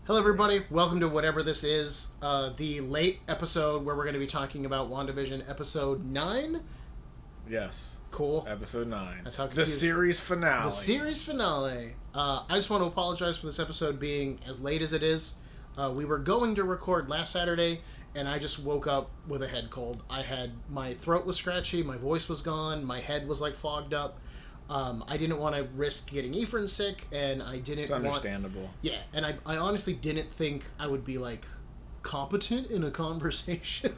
Hello, everybody. Welcome to whatever this is, the late episode where we're going to be talking about WandaVision episode 9. Yes. Cool. Episode 9. That's how the series finale. The series finale. I just want to apologize for this episode being as late as it is. We were going to record last Saturday, and I just woke up with a head cold. My throat was scratchy, my voice was gone, my head was like fogged up. I didn't want to risk getting Efrain sick, and I didn't It's understandable. Yeah, and I honestly didn't think I would be, like, competent in a conversation.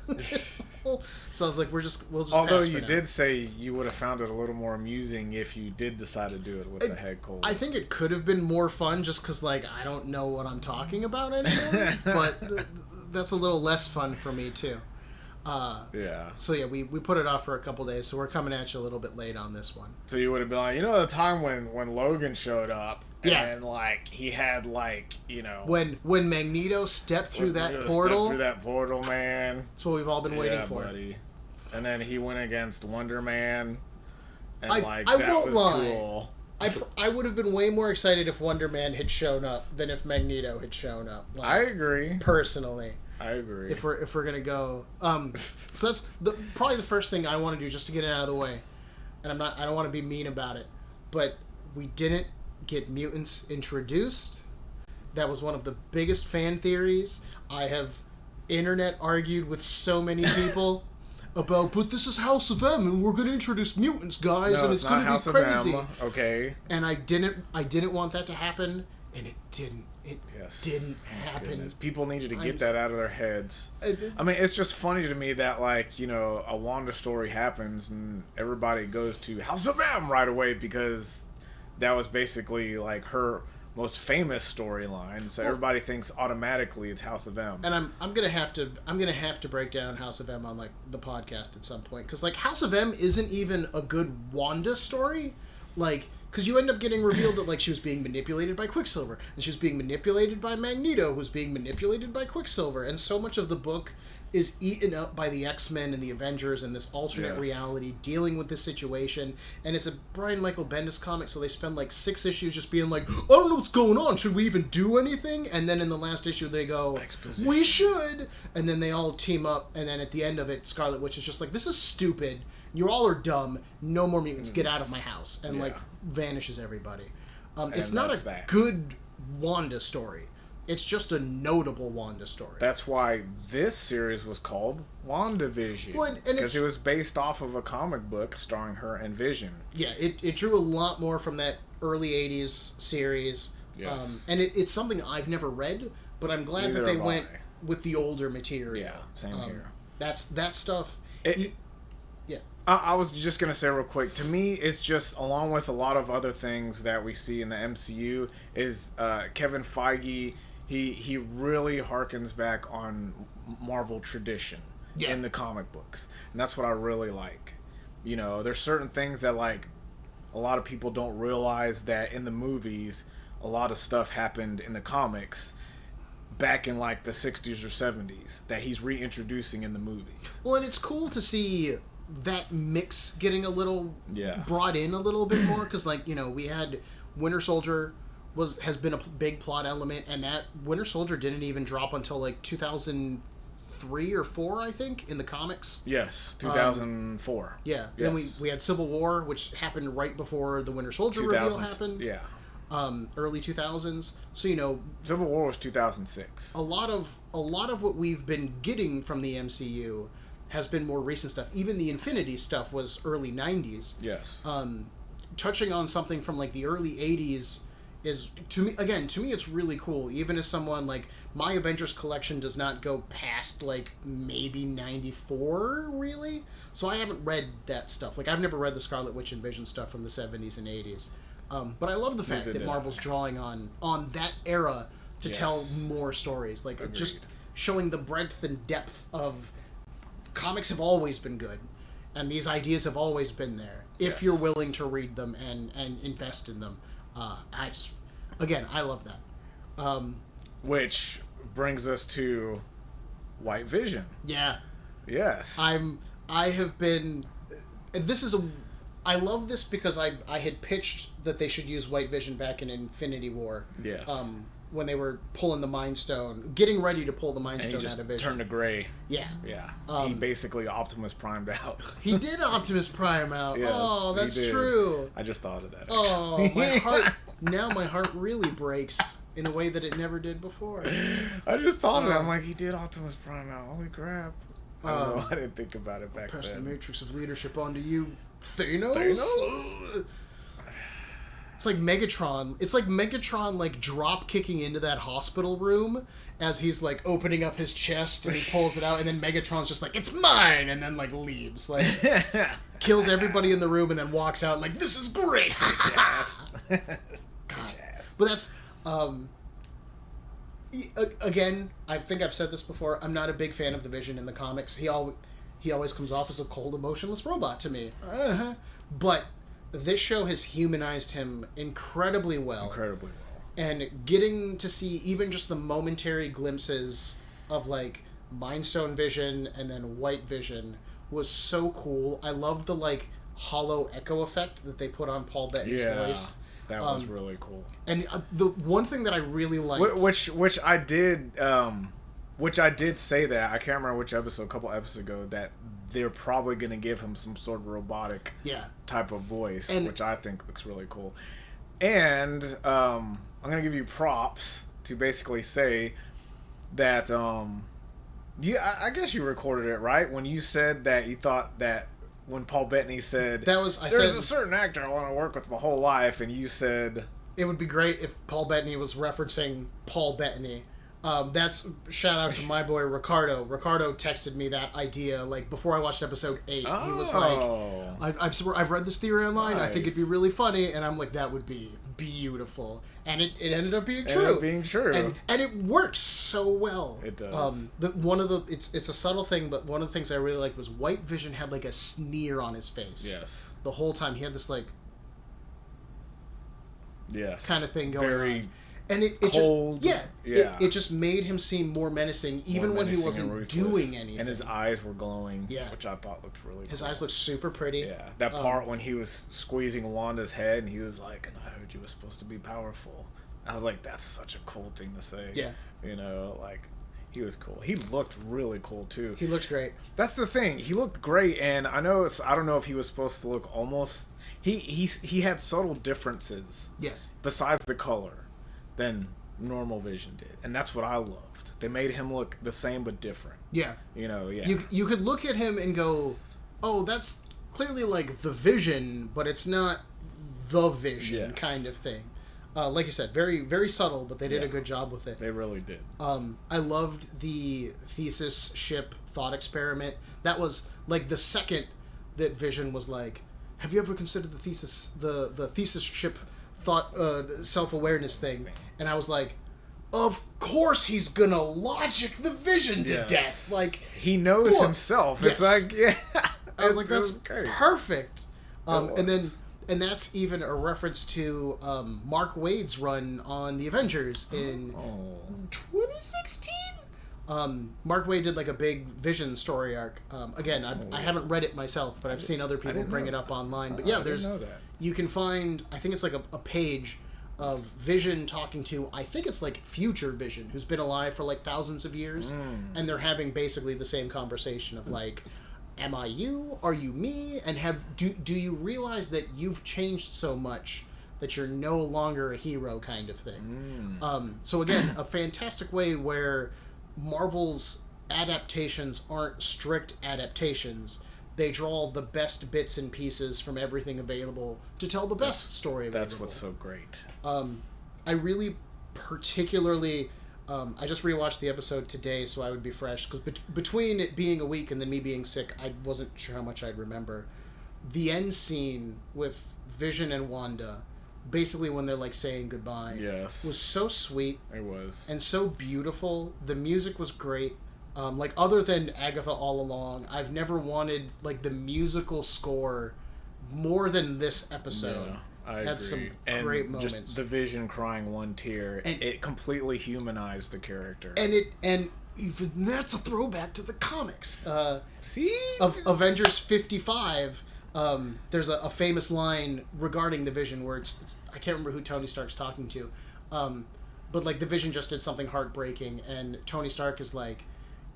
So I was like, we'll just Although pass you for did now. say you would have found it a little more amusing if you did decide to do it with a head cold. I think it could have been more fun just because, like, I don't know what I'm talking about anymore. But that's a little less fun for me, too. Yeah. So, yeah, we put it off for a couple days, so we're coming at you a little bit late on this one. So you would have been like, the time when Logan showed up, Yeah. and, like, he had, like, When Magneto stepped through that portal, Stepped through that portal, man. that's what we've all been waiting for. Buddy. And then he went against Wonder Man, and, I that won't was lie. Cool. I would have been way more excited if Wonder Man had shown up than if Magneto had shown up. Like, I agree. Personally. I agree. If we're gonna go, so that's probably the first thing I want to do just to get it out of the way, and I don't want to be mean about it, but we didn't get mutants introduced. That was one of the biggest fan theories. I have internet argued with so many people about, but this is House of M, and we're gonna introduce mutants, guys, and it's gonna House be crazy. Of M. Okay. And I didn't want that to happen, and it didn't. It didn't happen. Goodness. People needed to get that out of their heads. I mean, it's just funny to me that, like, a Wanda story happens and everybody goes to House of M right away because that was basically, like, her most famous storyline. So everybody thinks automatically it's House of M. And I'm gonna have to break down House of M on, like, the podcast at some point, because, like, House of M isn't even a good Wanda story, like. Because you end up getting revealed that, like, she was being manipulated by Quicksilver, and she was being manipulated by Magneto, who was being manipulated by Quicksilver, and so much of the book is eaten up by the X-Men and the Avengers and this alternate reality dealing with this situation, and it's a Brian Michael Bendis comic, so they spend, like, 6 issues just being like, I don't know what's going on, should we even do anything? And then in the last issue they go, Exposition. We should! And then they all team up, and then at the end of it, Scarlet Witch is just like, this is stupid. You all are dumb. No more mutants. Get out of my house. And, like, vanishes everybody. It's not a good Wanda story. It's just a notable Wanda story. That's why this series was called WandaVision. Well, because it was based off of a comic book starring her and Vision. Yeah, it drew a lot more from that early 80s series. Yes. And it's something I've never read, but I'm glad that they went with the older material. Yeah, same here. That stuff... I was just going to say real quick, to me, it's just, along with a lot of other things that we see in the MCU, is Kevin Feige, he really harkens back on Marvel tradition in the comic books. And that's what I really like. There's certain things that, like, a lot of people don't realize that in the movies, a lot of stuff happened in the comics back in, like, the 60s or 70s that he's reintroducing in the movies. Well, and it's cool to see that mix getting a little brought in a little bit more, because, like, we had Winter Soldier has been a big plot element, and that Winter Soldier didn't even drop until, like, 2003 or 4, I think, in the comics. Yes, 2004. Yeah. Yes. Then we had Civil War, which happened right before the Winter Soldier reveal happened. Yeah. Early 2000s. So, Civil War was 2006. A lot of what we've been getting from the MCU has been more recent stuff. Even the Infinity stuff was early 90s. Yes. Touching on something from, like, the early 80s is, to me, it's really cool. Even as someone, like, my Avengers collection does not go past, like, maybe 94, really. So I haven't read that stuff. Like, I've never read the Scarlet Witch and Vision stuff from the 70s and 80s. But I love the fact that Marvel's drawing on that era to tell more stories. Like, just showing the breadth and depth of... Comics have always been good, and these ideas have always been there, if you're willing to read them and invest in them. I love that. Which brings us to White Vision. Yeah. Yes. I have been... I love this because I had pitched that they should use White Vision back in Infinity War. Yes. when they were pulling the Mind Stone, getting ready to pull the Mind Stone out of Vision. Turned to gray. Yeah. Yeah. He basically Optimus Primed out. He did Optimus Prime out. Yes, oh, that's true. I just thought of that. Oh, my heart. Now my heart really breaks in a way that it never did before. I just thought of it. I'm like, he did Optimus Prime out. Holy crap. I don't know. I didn't think about it back then. Pass the matrix of leadership onto you, Thanos? It's like Megatron. It's like Megatron, like, drop kicking into that hospital room as he's, like, opening up his chest and he pulls it out, and then Megatron's just like, it's mine, and then, like, leaves. Like, kills everybody in the room and then walks out like, this is great. Ass. But that's, again, I think I've said this before, I'm not a big fan of the Vision in the comics. He always comes off as a cold, emotionless robot to me. But this show has humanized him incredibly well. And getting to see even just the momentary glimpses of, like, Mind Stone Vision and then White Vision was so cool. I loved the, like, hollow echo effect that they put on Paul Bettany's voice. That was really cool. And the one thing that I really liked... Which I did say that, I can't remember which episode, a couple episodes ago, that they're probably going to give him some sort of robotic type of voice, which I think looks really cool. And I'm going to give you props to basically say that, I guess you recorded it, right? When you said that you thought that when Paul Bettany said, there's a certain actor I want to work with my whole life, and you said... It would be great if Paul Bettany was referencing Paul Bettany. That's shout out to my boy Ricardo. Ricardo texted me that idea like before I watched episode 8. Oh. He was like, I've read this theory online. Nice. I think it'd be really funny, and I'm like, that would be beautiful. And it ended up being true. And it works so well. It does. It's a subtle thing, but one of the things I really liked was White Vision had like a sneer on his face. Yes. The whole time he had this like kind of thing going on. And it cold. It just made him seem more menacing, even when he wasn't doing anything. And his eyes were glowing, which I thought looked really cool. His eyes looked super pretty. Yeah, that part when he was squeezing Wanda's head and he was like, and I heard you were supposed to be powerful. I was like, that's such a cool thing to say. Yeah. You know, like, he was cool. He looked really cool, too. He looked great. That's the thing. He looked great, and I don't know if he was supposed to look almost... He had subtle differences. Yes. Besides the color. Than normal Vision did, and that's what I loved. They made him look the same but different. Yeah, You could look at him and go, "Oh, that's clearly like the Vision, but it's not the Vision kind of thing." Like you said, very very subtle, but they did a good job with it. They really did. I loved the thesis ship thought experiment. That was like the second that Vision was like, "Have you ever considered the thesis ship thought self-awareness thing?" And I was like, of course he's gonna logic the Vision to death. Like, he knows himself. It's like, I was like, that's perfect. And that's even a reference to Mark Waid's run on the Avengers in 2016. Mark Waid did like a big Vision story arc. Again, I haven't read it myself, but I've seen other people bring it up online. But you can find, I think it's like a page of Vision talking to, I think it's like future Vision, who's been alive for like thousands of years, and they're having basically the same conversation of like, am I you? Are you me? And do you realize that you've changed so much that you're no longer a hero kind of thing? So again, a fantastic way where Marvel's adaptations aren't strict adaptations. They draw the best bits and pieces from everything available to tell the best story available. That's what's so great. I really particularly... I just rewatched the episode today, so I would be fresh. Because between it being a week and then me being sick, I wasn't sure how much I'd remember. The end scene with Vision and Wanda, basically when they're like saying goodbye, was so sweet. It was. And so beautiful. The music was great. Like, other than Agatha All Along, I've never wanted like the musical score more than this episode. I had agree. some and great moments. Just the Vision crying one tear, and it completely humanized the character. And even that's a throwback to the comics. See? Of Avengers 55, there's a famous line regarding the Vision where it's I can't remember who Tony Stark's talking to, but like the Vision just did something heartbreaking, and Tony Stark is like,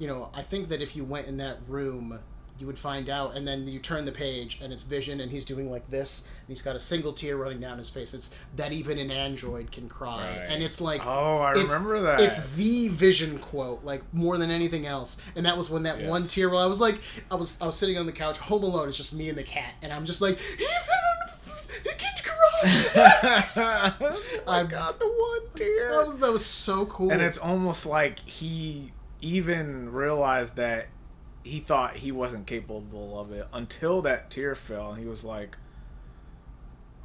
I think that if you went in that room, you would find out, and then you turn the page and it's Vision, and he's doing like this, and he's got a single tear running down his face. It's that even an android can cry, and it's like, I remember that. It's the Vision quote, like more than anything else. And that was when that one tear. Well, I was sitting on the couch, home alone. It's just me and the cat, and I'm just like, he can cry. I got the one tear. That was so cool, and it's almost like he even realized that. He thought he wasn't capable of it until that tear fell, and he was like,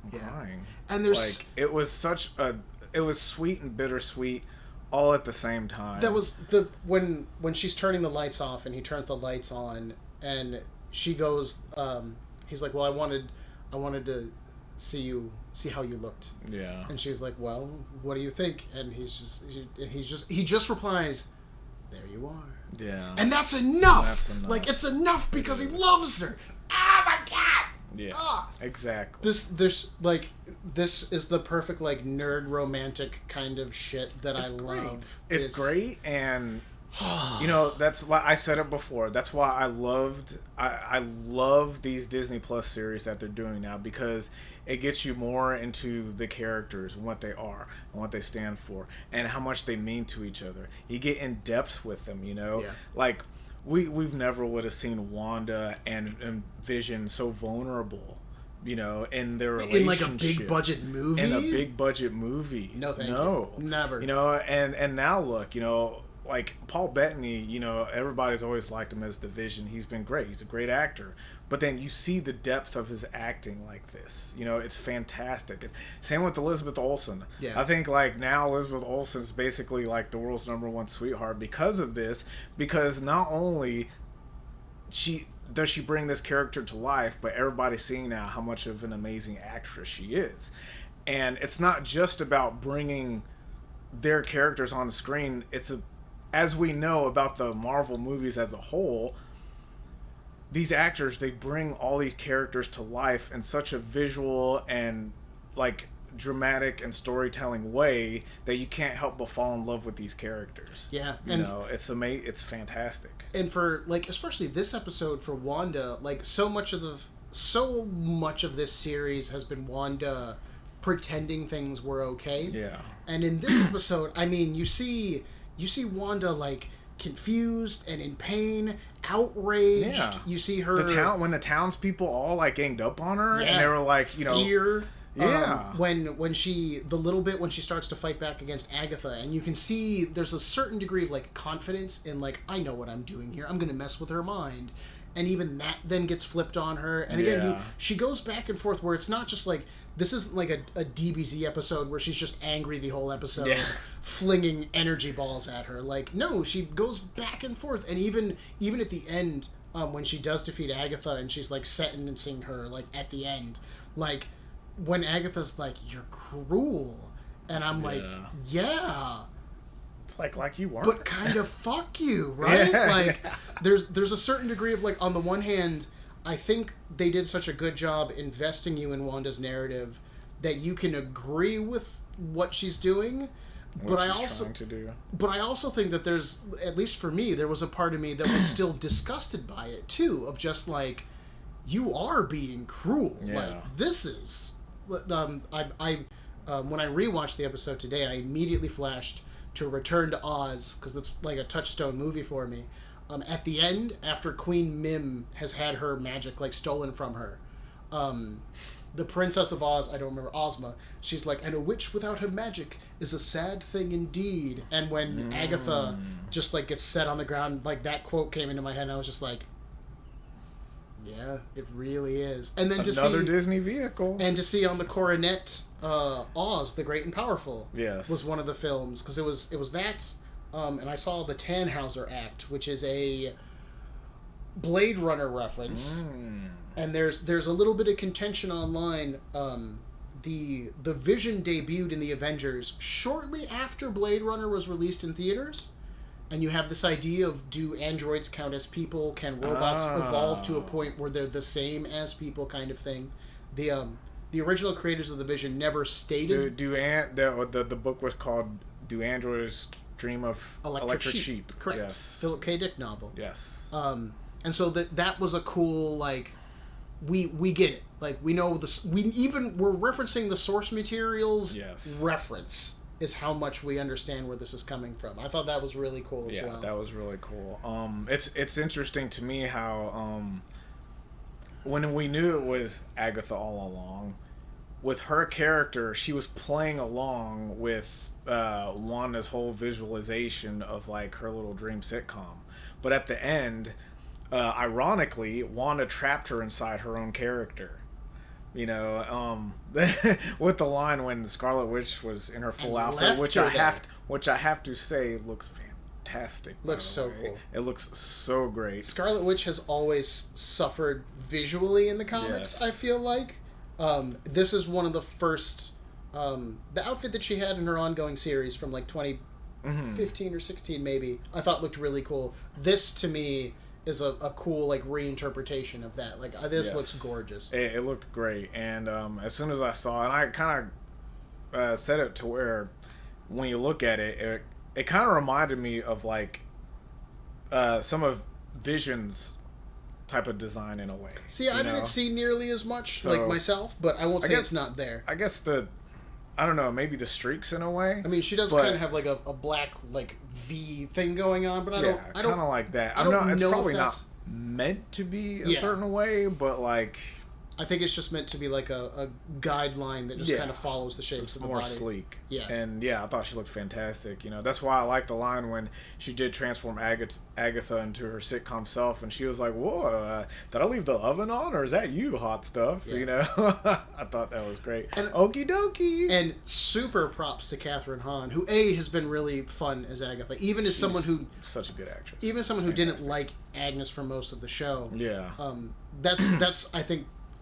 I'm crying. And there's it was sweet and bittersweet all at the same time. That was when she's turning the lights off and he turns the lights on, and she goes, he's like, well, I wanted to see how you looked. Yeah. And she was like, well, what do you think? And he just replies, there you are. Yeah. And that's enough. Like, it's enough because he loves her. Oh my god. Yeah. Exactly. This is the perfect like nerd romantic kind of shit that I love. It's great, and that's like I said it before. That's why I love these Disney Plus series that they're doing now, because it gets you more into the characters and what they are and what they stand for and how much they mean to each other. You get in depth with them, like we've never would have seen Wanda and Vision so vulnerable, in their relationship. In like a big budget movie. No, thank you. Never. And now look, like Paul Bettany, everybody's always liked him as the Vision. He's been great. He's a great actor. But then you see the depth of his acting like this. It's fantastic. And same with Elizabeth Olsen. Yeah. I think like now Elizabeth Olsen's basically like the world's #1 sweetheart because of this. Because not only does she bring this character to life, but everybody's seeing now how much of an amazing actress she is. And it's not just about bringing their characters on the screen. As we know about the Marvel movies as a whole, these actors, they bring all these characters to life in such a visual and like dramatic and storytelling way that you can't help but fall in love with these characters. Yeah. It's amazing. It's fantastic. And for like, especially this episode for Wanda, like so much of this series has been Wanda pretending things were okay. Yeah. And in this episode, I mean, you see Wanda like confused and in pain, outraged. Yeah. You see her when the townspeople all like ganged up on her, yeah, and they were like, fear. Yeah. When she starts to fight back against Agatha, and you can see there's a certain degree of like confidence in like, I know what I'm doing here. I'm gonna mess with her mind. And even that then gets flipped on her. And again, she goes back and forth where it's not just like, this isn't like a DBZ episode where she's just angry the whole episode, flinging energy balls at her. Like, no, she goes back and forth. And even at the end, when she does defeat Agatha and she's like sentencing her, like at the end, like when Agatha's like, you're cruel. And I'm like, yeah. Like you weren't. But kind of fuck you, right? There's a certain degree of like, on the one hand, I think they did such a good job investing you in Wanda's narrative that you can agree with what she's doing. But I also think that there's, at least for me, there was a part of me that was still disgusted by it too, of just like, you are being cruel. Yeah. Like, this is when I rewatched the episode today, I immediately flashed to Return to Oz, because that's like a touchstone movie for me. At the end, after Queen Mim has had her magic like stolen from her, the Princess of Oz, I don't remember, Ozma, she's like, and a witch without her magic is a sad thing indeed. And when Agatha just like gets set on the ground, like that quote came into my head, and I was just like, yeah, it really is. And then another Disney vehicle, and to see on the Coronet, Oz the Great and Powerful, yes, was one of the films, because it was that. And I saw the Tannhauser Act, which is a Blade Runner reference. And there's a little bit of contention online. The Vision debuted in the Avengers shortly after Blade Runner was released in theaters. And you have this idea of, do androids count as people? Can robots evolve to a point where they're the same as people, kind of thing? The original creators of the Vision never stated. The book was called Do Androids Dream of Electric Sheep? Correct. Yes. Philip K. Dick novel. Yes. And so that was a cool, like, we get it. Like, we know we're referencing the source materials reference is how much we understand where this is coming from. I thought that was really cool as well. Yeah, that was really cool. It's interesting to me how when we knew it was Agatha all along, with her character, she was playing along with Wanda's whole visualization of like her little dream sitcom. But at the end, ironically, Wanda trapped her inside her own character. You know, with the line when the Scarlet Witch was in her full outfit, which I have to say looks fantastic. Looks so cool. It looks so great. Scarlet Witch has always suffered visually in the comics. I feel like this is one of the first. The outfit that she had in her ongoing series from like 2015 or 16 maybe, I thought looked really cool. This to me is a cool like reinterpretation of that. Like this looks gorgeous. It looked great, and as soon as I saw it, and I kind of set it to where when you look at it, it kind of reminded me of like some of Vision's type of design in a way. See, I didn't see nearly as much like myself, but I won't say it's not there. I guess I don't know, maybe the streaks in a way. I mean, she does kind of have like a black like V thing going on, but I don't kind of like that. It's probably not meant to be a certain way, but like I think it's just meant to be like a guideline that just kind of follows the shapes of the body. It's more sleek. Yeah. And I thought she looked fantastic. You know, that's why I liked the line when she did transform Agatha into her sitcom self, and she was like, "Whoa, did I leave the oven on, or is that you, hot stuff?" Yeah. You know, I thought that was great. And okie dokie. And super props to Catherine Hahn, who has been really fun as Agatha, even as someone who such a good actress, even as someone who didn't like Agnes for most of the show. Yeah. That's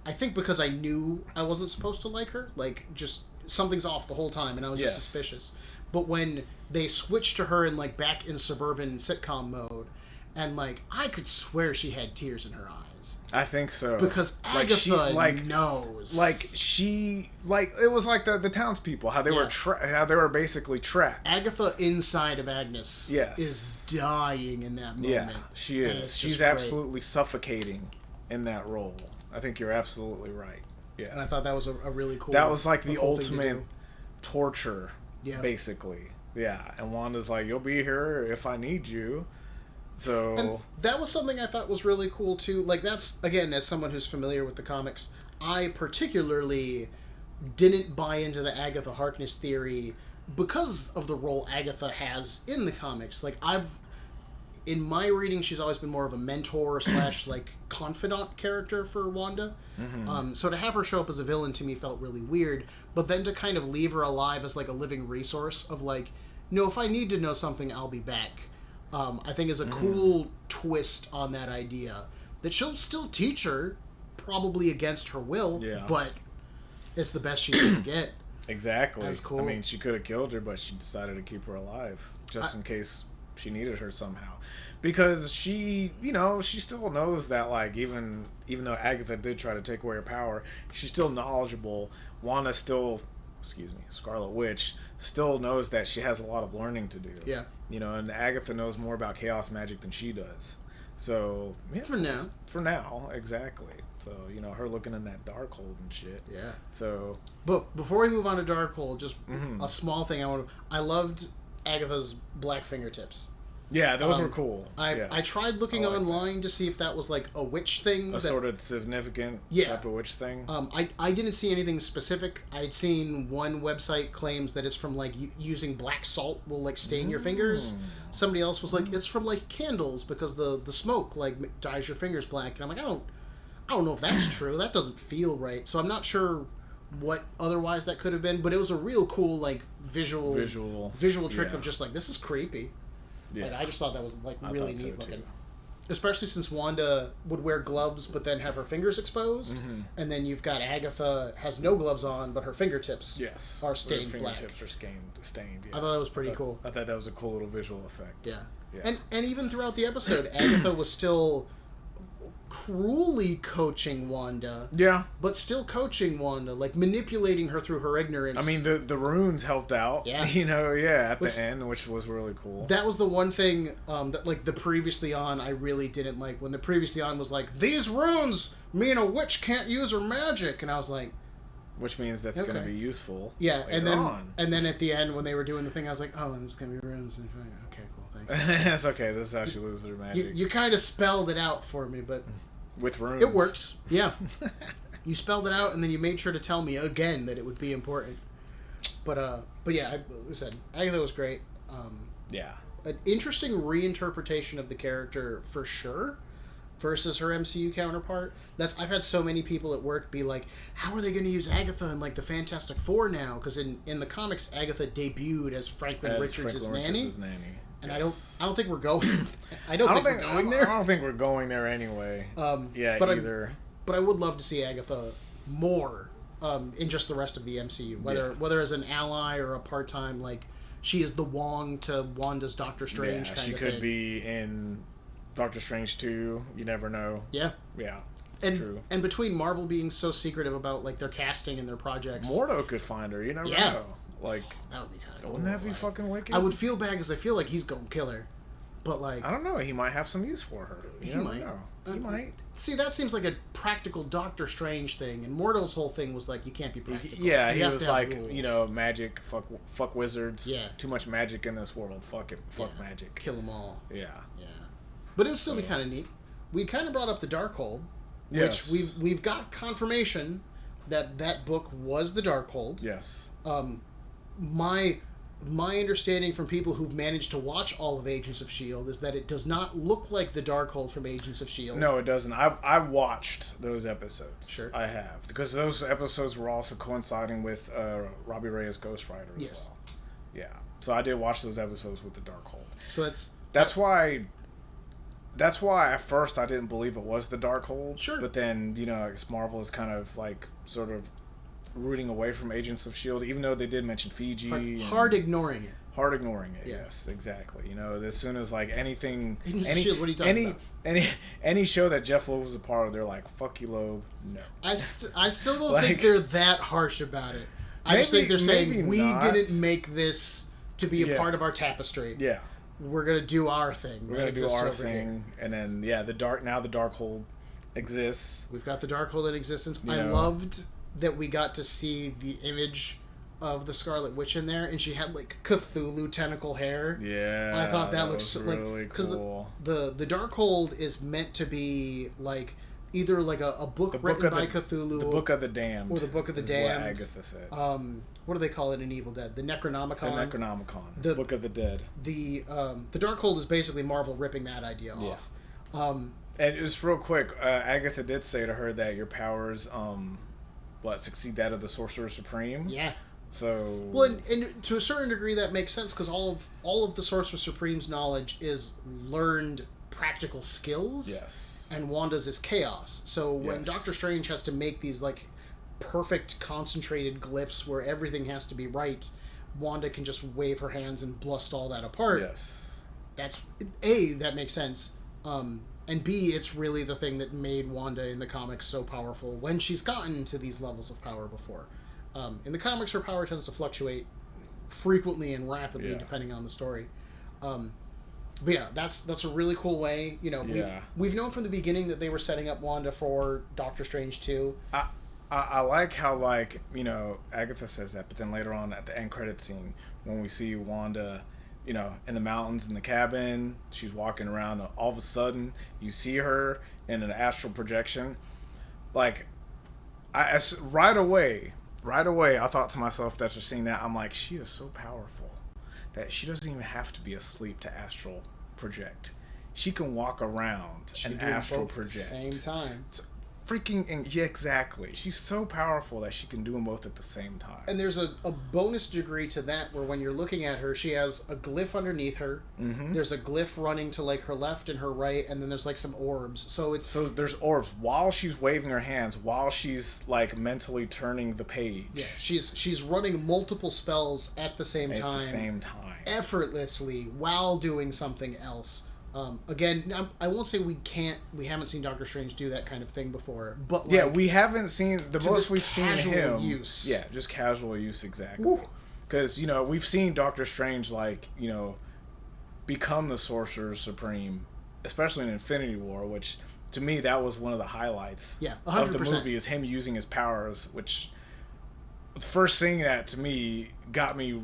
I think because I knew I wasn't supposed to like her, like just something's off the whole time, and I was just suspicious. But when they switched to her in like back in suburban sitcom mode, and like I could swear she had tears in her eyes. I think so because Agatha knows. It was like the townspeople how they were basically trapped. Agatha inside of Agnes is dying in that moment. Yeah, she is. She's absolutely suffocating in that role. I think you're absolutely right. Yeah. And I thought that was a really cool. That was like the ultimate torture, basically. Yeah. And Wanda's like, "You'll be here if I need you." So and that was something I thought was really cool too. Like that's again, as someone who's familiar with the comics, I particularly didn't buy into the Agatha Harkness theory because of the role Agatha has in the comics. Like in my reading, she's always been more of a mentor / like confidant character for Wanda. Mm-hmm. So to have her show up as a villain to me felt really weird. But then to kind of leave her alive as like a living resource of like, no, if I need to know something, I'll be back. I think is a cool twist on that idea that she'll still teach her, probably against her will. Yeah. But it's the best she's gonna get. Exactly. That's cool. I mean, she could have killed her, but she decided to keep her alive just in case she needed her somehow. Because she still knows that, like, even though Agatha did try to take away her power, she's still knowledgeable. Wanda still, Scarlet Witch still knows that she has a lot of learning to do. Yeah. You know, and Agatha knows more about chaos magic than she does. So, For now, exactly. So, her looking in that Darkhold and shit. Yeah. So. But before we move on to Darkhold, just a small thing I loved Agatha's black fingertips. Yeah, those were cool. I tried looking online to see if that was like a witch thing. Sort of significant type of witch thing. I didn't see anything specific. I'd seen one website claims that it's from like using black salt will like stain your fingers. Somebody else was like it's from like candles because the smoke like dyes your fingers black. And I'm like I don't know if that's true. That doesn't feel right. So I'm not sure what otherwise that could have been. But it was a real cool like visual trick of just like this is creepy. Yeah. Like, I just thought that was like really neat looking. Especially since Wanda would wear gloves but then have her fingers exposed. Mm-hmm. And then you've got Agatha has no gloves on but her fingertips are stained black. Her fingertips are stained. Yeah. I thought that was pretty cool. I thought that was a cool little visual effect. Yeah. And even throughout the episode, Agatha was still cruelly coaching Wanda. Yeah. But still coaching Wanda, like manipulating her through her ignorance. I mean, the runes helped out. Yeah. At the end, which was really cool. That was the one thing that, like, the Previously On I really didn't like. When the Previously On was like, these runes mean a witch can't use her magic. And I was like... Which means that's going to be useful. Yeah, and then at the end when they were doing the thing, I was like, oh, and this is going to be runes. And okay, cool, thanks. That's okay. This is how she loses her magic. You kind of spelled it out for me, but... With runes. It works, yeah. You spelled it out, and then you made sure to tell me again that it would be important. But yeah, like I said, Agatha was great. Yeah. An interesting reinterpretation of the character, for sure, versus her MCU counterpart. I've had so many people at work be like, how are they going to use Agatha in, like, the Fantastic Four now? Because in the comics, Agatha debuted as Franklin Richards' nanny. And yes. I don't think we're going. I don't think we're going there. I don't think we're going there anyway. Either. But I would love to see Agatha more in just the rest of the MCU, whether as an ally or a part-time, like she is the Wong to Wanda's Doctor Strange. Yeah, she could be in Doctor Strange 2. You never know. Yeah. Yeah. It's true. And between Marvel being so secretive about, like, their casting and their projects, Mordo could find her. You never know. Like, that would be kind of cool. Wouldn't that be fucking wicked? I would feel bad because I feel like he's gonna kill her, but like I don't know. He might have some use for her. He might. Know. He might. See, that seems like a practical Doctor Strange thing, and Mordo's whole thing was like you can't be practical. Yeah, he was like rules. Magic, fuck wizards. Yeah, too much magic in this world. Fuck it, fuck magic. Kill them all. Yeah, yeah. But it would still be kind of neat. We kind of brought up the Darkhold, which we've got confirmation that book was the Darkhold. Yes. My understanding from people who've managed to watch all of Agents of S.H.I.E.L.D. is that it does not look like the Darkhold from Agents of S.H.I.E.L.D. No, it doesn't. I watched those episodes. Sure. I have. Because those episodes were also coinciding with Robbie Reyes' Ghost Rider as well. Yeah. So I did watch those episodes with the Darkhold. So that's why at first I didn't believe it was the Darkhold. Sure. But then, Marvel is kind of like sort of rooting away from Agents of S.H.I.E.L.D., even though they did mention Fiji. Hard ignoring it. Hard ignoring it, yes, exactly. As soon as, like, anything... Agents of S.H.I.E.L.D., what are you talking about? Any show that Jeff Loeb was a part of, they're like, fuck you, Loeb, no. I still don't think they're that harsh about it. I just think they're saying, we didn't make this to be a part of our tapestry. Yeah. We're going to do our thing. We're going to do our thing. Here. And then, the Darkhold exists. We've got the Darkhold in existence. I loved that we got to see the image of the Scarlet Witch in there, and she had like Cthulhu tentacle hair. Yeah, I thought that looked really cool. Because the Darkhold is meant to be like either like a book written by Cthulhu, the Book of the Damned, or the Book of the Damned. What Agatha said. What do they call it in Evil Dead? The Necronomicon. The Necronomicon. The Book of the Dead. The Darkhold is basically Marvel ripping that idea off. And just real quick, Agatha did say to her that your powers succeed that of the Sorcerer Supreme. Yeah. So well, and to a certain degree that makes sense because all of the Sorcerer Supreme's knowledge is learned practical skills. Yes. And Wanda's is chaos. So when Doctor Strange has to make these like perfect concentrated glyphs where everything has to be right, Wanda can just wave her hands and blast all that apart. Yes. That's A, that makes sense. And B, it's really the thing that made Wanda in the comics so powerful when she's gotten to these levels of power before. In the comics, her power tends to fluctuate frequently and rapidly depending on the story. But yeah, that's a really cool way. We've known from the beginning that they were setting up Wanda for Doctor Strange 2. I like how, like, Agatha says that, but then later on at the end credit scene, when we see Wanda, in the mountains in the cabin, she's walking around, and all of a sudden you see her in an astral projection. Like, right away, I thought to myself after seeing that, I'm like, she is so powerful that she doesn't even have to be asleep to astral project. She can walk around and astral project at the same time. Exactly. She's so powerful that she can do them both at the same time. And there's a bonus degree to that where when you're looking at her, she has a glyph underneath her. Mm-hmm. There's a glyph running to like her left and her right, and then there's like some orbs. So there's orbs while she's waving her hands, while she's like mentally turning the page. Yeah, she's running multiple spells at the same time. At the same time. Effortlessly while doing something else. Again, I won't say we haven't seen Doctor Strange do that kind of thing before, but yeah, we haven't seen the most we've seen him. Use. Yeah, just casual use, exactly. Because we've seen Doctor Strange become the Sorcerer Supreme, especially in Infinity War, which to me that was one of the highlights 100%. Of the movie is him using his powers. Which first seeing that to me got me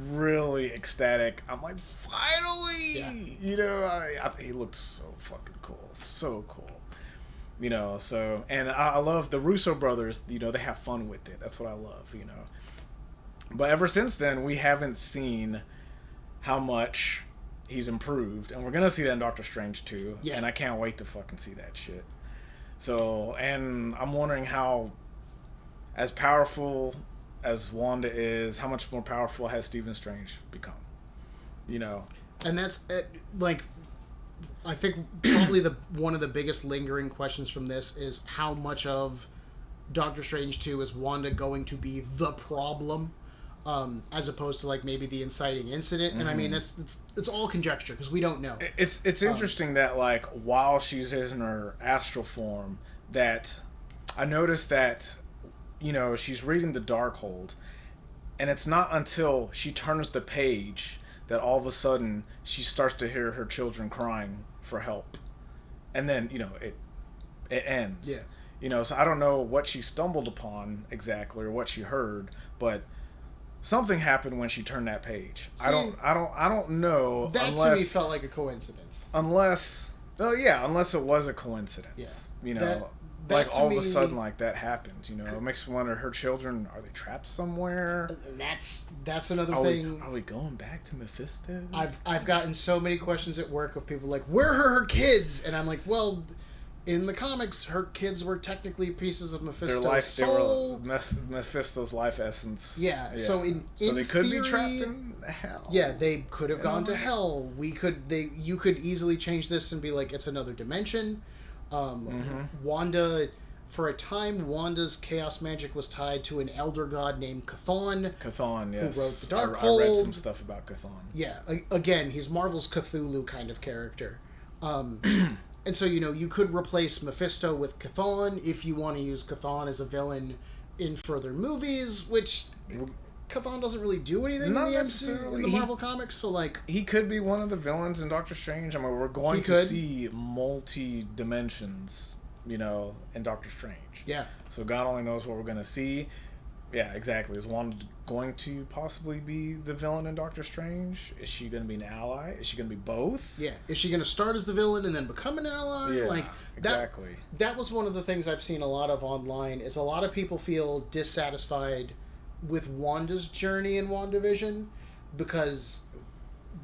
really ecstatic. I'm like, finally, he looked so fucking cool, so cool, So, and I love the Russo brothers. They have fun with it. That's what I love, But ever since then, we haven't seen how much he's improved, and we're gonna see that in Doctor Strange 2. Yeah. And I can't wait to fucking see that shit. So, and I'm wondering how, as powerful as Wanda is, how much more powerful has Stephen Strange become? And that's I think probably one of the biggest lingering questions from this is how much of Doctor Strange 2 is Wanda going to be the problem, as opposed to maybe the inciting incident. Mm-hmm. And I mean it's all conjecture because we don't know. It's interesting that while she's in her astral form, that I noticed that she's reading the Darkhold, and it's not until she turns the page that all of a sudden she starts to hear her children crying for help, and then it ends. Yeah. So I don't know what she stumbled upon exactly or what she heard, but something happened when she turned that page. See, I don't know. That to me felt like a coincidence. Unless it was a coincidence. Yeah. All of a sudden, that happened. It makes me wonder, her children, are they trapped somewhere? That's another thing. Are we going back to Mephisto? I've gotten so many questions at work of people where are her kids? And I'm like, well, in the comics, her kids were technically pieces of Mephisto's soul. They were Mephisto's life essence. Yeah. So they could be trapped in hell. Yeah, they could have gone to hell. You could easily change this and be like, it's another dimension. Wanda, for a time, Wanda's chaos magic was tied to an elder god named Chthon. Chthon, yes. Who wrote the Darkhold. I read some stuff about Chthon. Yeah, again, he's Marvel's Cthulhu kind of character. And so, you could replace Mephisto with Chthon if you want to use Chthon as a villain in further movies, which Chthon doesn't really do anything in the MCU, in the Marvel comics, so he could be one of the villains in Doctor Strange. I mean, we're going to see multi-dimensions, in Doctor Strange. Yeah. So God only knows what we're going to see. Yeah, exactly. Is Wanda going to possibly be the villain in Doctor Strange? Is she going to be an ally? Is she going to be both? Yeah. Is she going to start as the villain and then become an ally? Yeah, exactly. That was one of the things I've seen a lot of online, is a lot of people feel dissatisfied with Wanda's journey in WandaVision because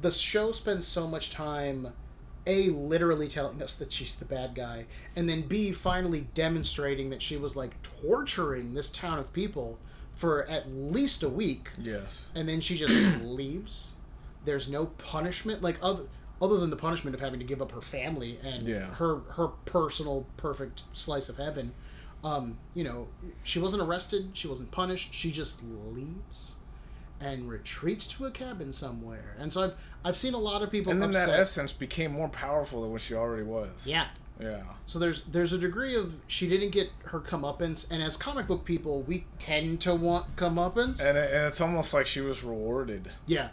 the show spends so much time A, literally telling us that she's the bad guy, and then B, finally demonstrating that she was torturing this town of people for at least a week. Yes. And then she just leaves. There's no punishment other than the punishment of having to give up her family and her personal perfect slice of heaven. She wasn't arrested, she wasn't punished, she just leaves and retreats to a cabin somewhere. And so I've seen a lot of people and then upset. That essence became more powerful than what she already was. Yeah. Yeah. So there's a degree of she didn't get her comeuppance, and as comic book people, we tend to want comeuppance. And it's almost like she was rewarded. Yeah.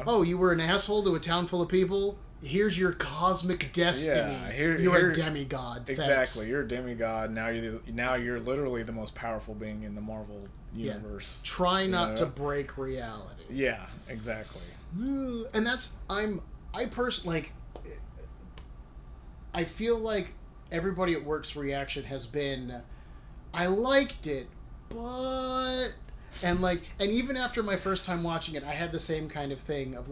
Oh, you were an asshole to a town full of people? Here's your cosmic destiny. Yeah, you're a demigod. Exactly, Thanks. You're a demigod. Now you're literally the most powerful being in the Marvel universe. Yeah. Try not to break reality. Yeah, exactly. And that's I personally I feel like everybody at work's reaction has been, I liked it, but and even after my first time watching it, I had the same kind of thing of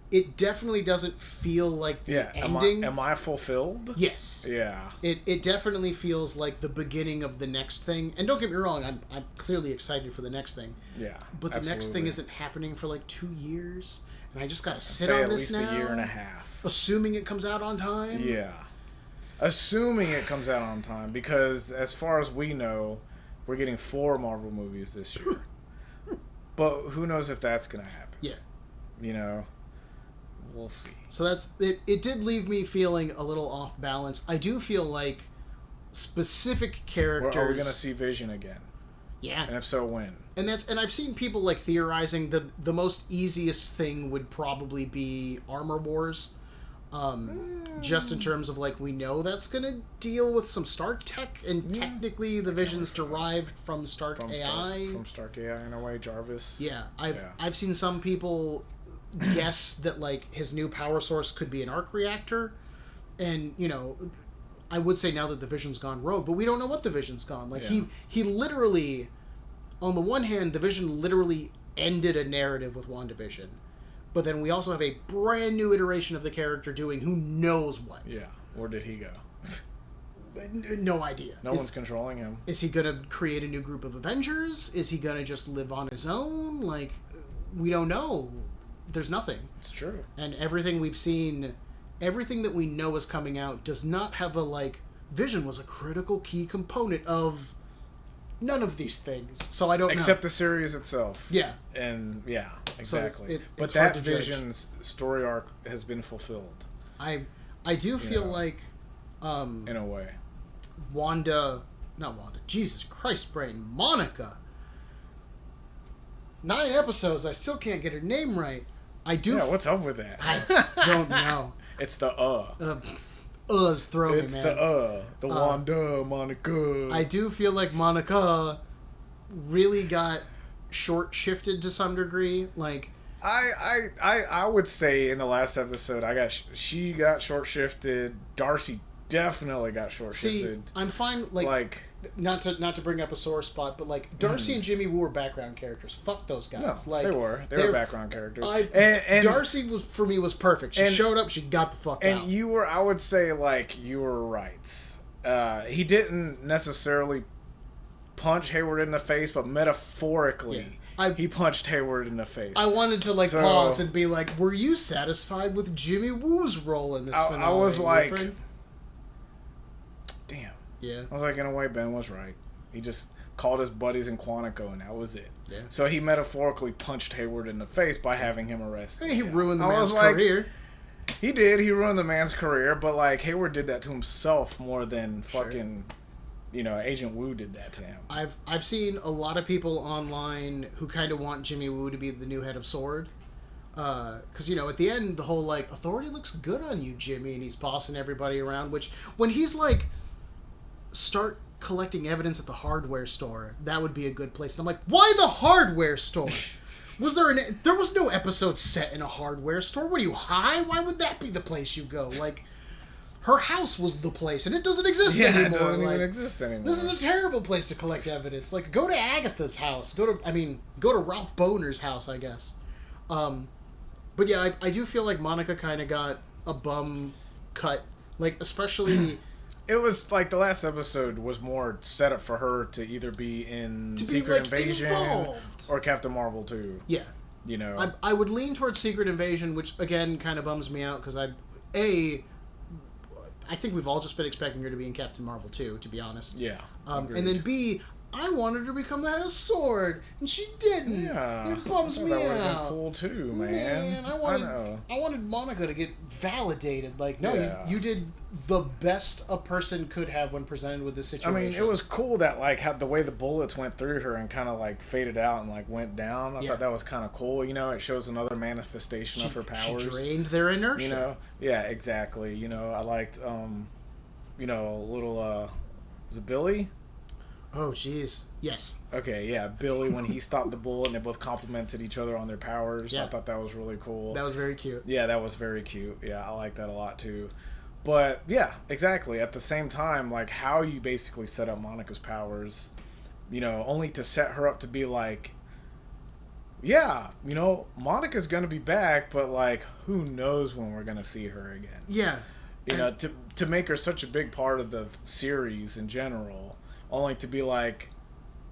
it definitely doesn't feel like the ending. Am I fulfilled? Yes. Yeah. It definitely feels like the beginning of the next thing. And don't get me wrong, I'm clearly excited for the next thing. Yeah. But the next thing isn't happening for 2 years, and I just gotta sit on this now. At least a year and a half. Assuming it comes out on time. Yeah. Assuming it comes out on time, because as far as we know, we're getting 4 Marvel movies this year. But who knows if that's gonna happen? Yeah. we'll see. So that's it. It did leave me feeling a little off balance. I do feel like specific characters. Are we gonna see Vision again? Yeah. And if so, when? And I've seen people like theorizing the most easiest thing would probably be Armor Wars. Just in terms of like we know that's gonna deal with some Stark tech, and technically the Vision's derived from Stark AI. From Stark AI in a way, Jarvis. Yeah, I've seen some people guess that like his new power source could be an arc reactor, and you know, I would say now that the Vision's gone rogue, but we don't know what the Vision's gone. Like he literally, on the one hand, the Vision literally ended a narrative with WandaVision. But then we also have a brand new iteration of the character doing who knows what. Yeah. Where did he go? No idea. No one's controlling him. Is he going to create a new group of Avengers? Is he going to just live on his own? Like, we don't know. There's nothing. It's true. And everything we've seen, everything that we know is coming out does not have a, like, Vision was a critical key component of none of these things. So I don't Except know. the series itself. Yeah. And, yeah, exactly. So but that Vision's story arc has been fulfilled. I do feel like... in a way. Not Wanda. Jesus Christ, brain. Monica. 9 episodes. I still can't get her name right. Yeah, what's up with that? I don't know. It's the Uh's throwing It's me, man. the Wanda, Monica. I do feel like Monica really got short-shifted to some degree. Like, I would say in the last episode, she got short-shifted. Darcy definitely got short-shifted. See, I'm fine. Like not to bring up a sore spot, but like Darcy and Jimmy Woo were background characters. Fuck those guys. No, like they were background characters. And Darcy was perfect. She showed up. She got the fuck out. And I would say like you were right. He didn't necessarily punch Hayward in the face, but metaphorically. Yeah. He punched Hayward in the face. I wanted to pause and be like, "Were you satisfied with Jimmy Woo's role in this finale?" I was like, "Damn." Yeah. I was like, in a way, Ben was right. He just called his buddies in Quantico, and that was it. Yeah. So he metaphorically punched Hayward in the face by having him arrested. He ruined the man's career. He did. He ruined the man's career, but like Hayward did that to himself more than fucking. Agent Woo did that to him. I've seen a lot of people online who kind of want Jimmy Woo to be the new head of S.W.O.R.D. Because, at the end, the whole, like, authority looks good on you, Jimmy, and he's bossing everybody around, which, when he's, like, start collecting evidence at the hardware store, that would be a good place. And I'm like, why the hardware store? There was no episode set in a hardware store. What are you, high? Why would that be the place you go? Like... Her house was the place, and it doesn't exist anymore. It doesn't even exist anymore. This is a terrible place to collect evidence. Like, go to Agatha's house. Go to Ralph Boner's house, I guess. But yeah, I do feel like Monica kind of got a bum cut. Like, especially... It was, like, the last episode was more set up for her to either be in Secret Invasion involved. Or Captain Marvel 2. Yeah. I would lean towards Secret Invasion, which, again, kind of bums me out, because I think we've all just been expecting her to be in Captain Marvel 2, to be honest. Yeah. And then B, I wanted her to become the head of S.W.O.R.D., and she didn't. Yeah. It bums me out. That would have been cool too, man. I wanted Monica to get validated. Like, no, you did the best a person could have when presented with this situation. I mean, it was cool that, like, how the way the bullets went through her and kind of, like, faded out and, like, went down. I thought that was kind of cool. It shows another manifestation of her powers. She drained their inertia. Yeah, exactly. I liked, was it Billy? Oh, jeez. Yes. Okay, yeah, Billy, when he stopped the bullet and they both complimented each other on their powers. Yeah. I thought that was really cool. That was very cute. Yeah, that was very cute. Yeah, I like that a lot, too. But, yeah, exactly. At the same time, like, how you basically set up Monica's powers, only to set her up to be like, yeah, Monica's going to be back, but, like, who knows when we're going to see her again. Yeah. To make her such a big part of the series in general, only to be like,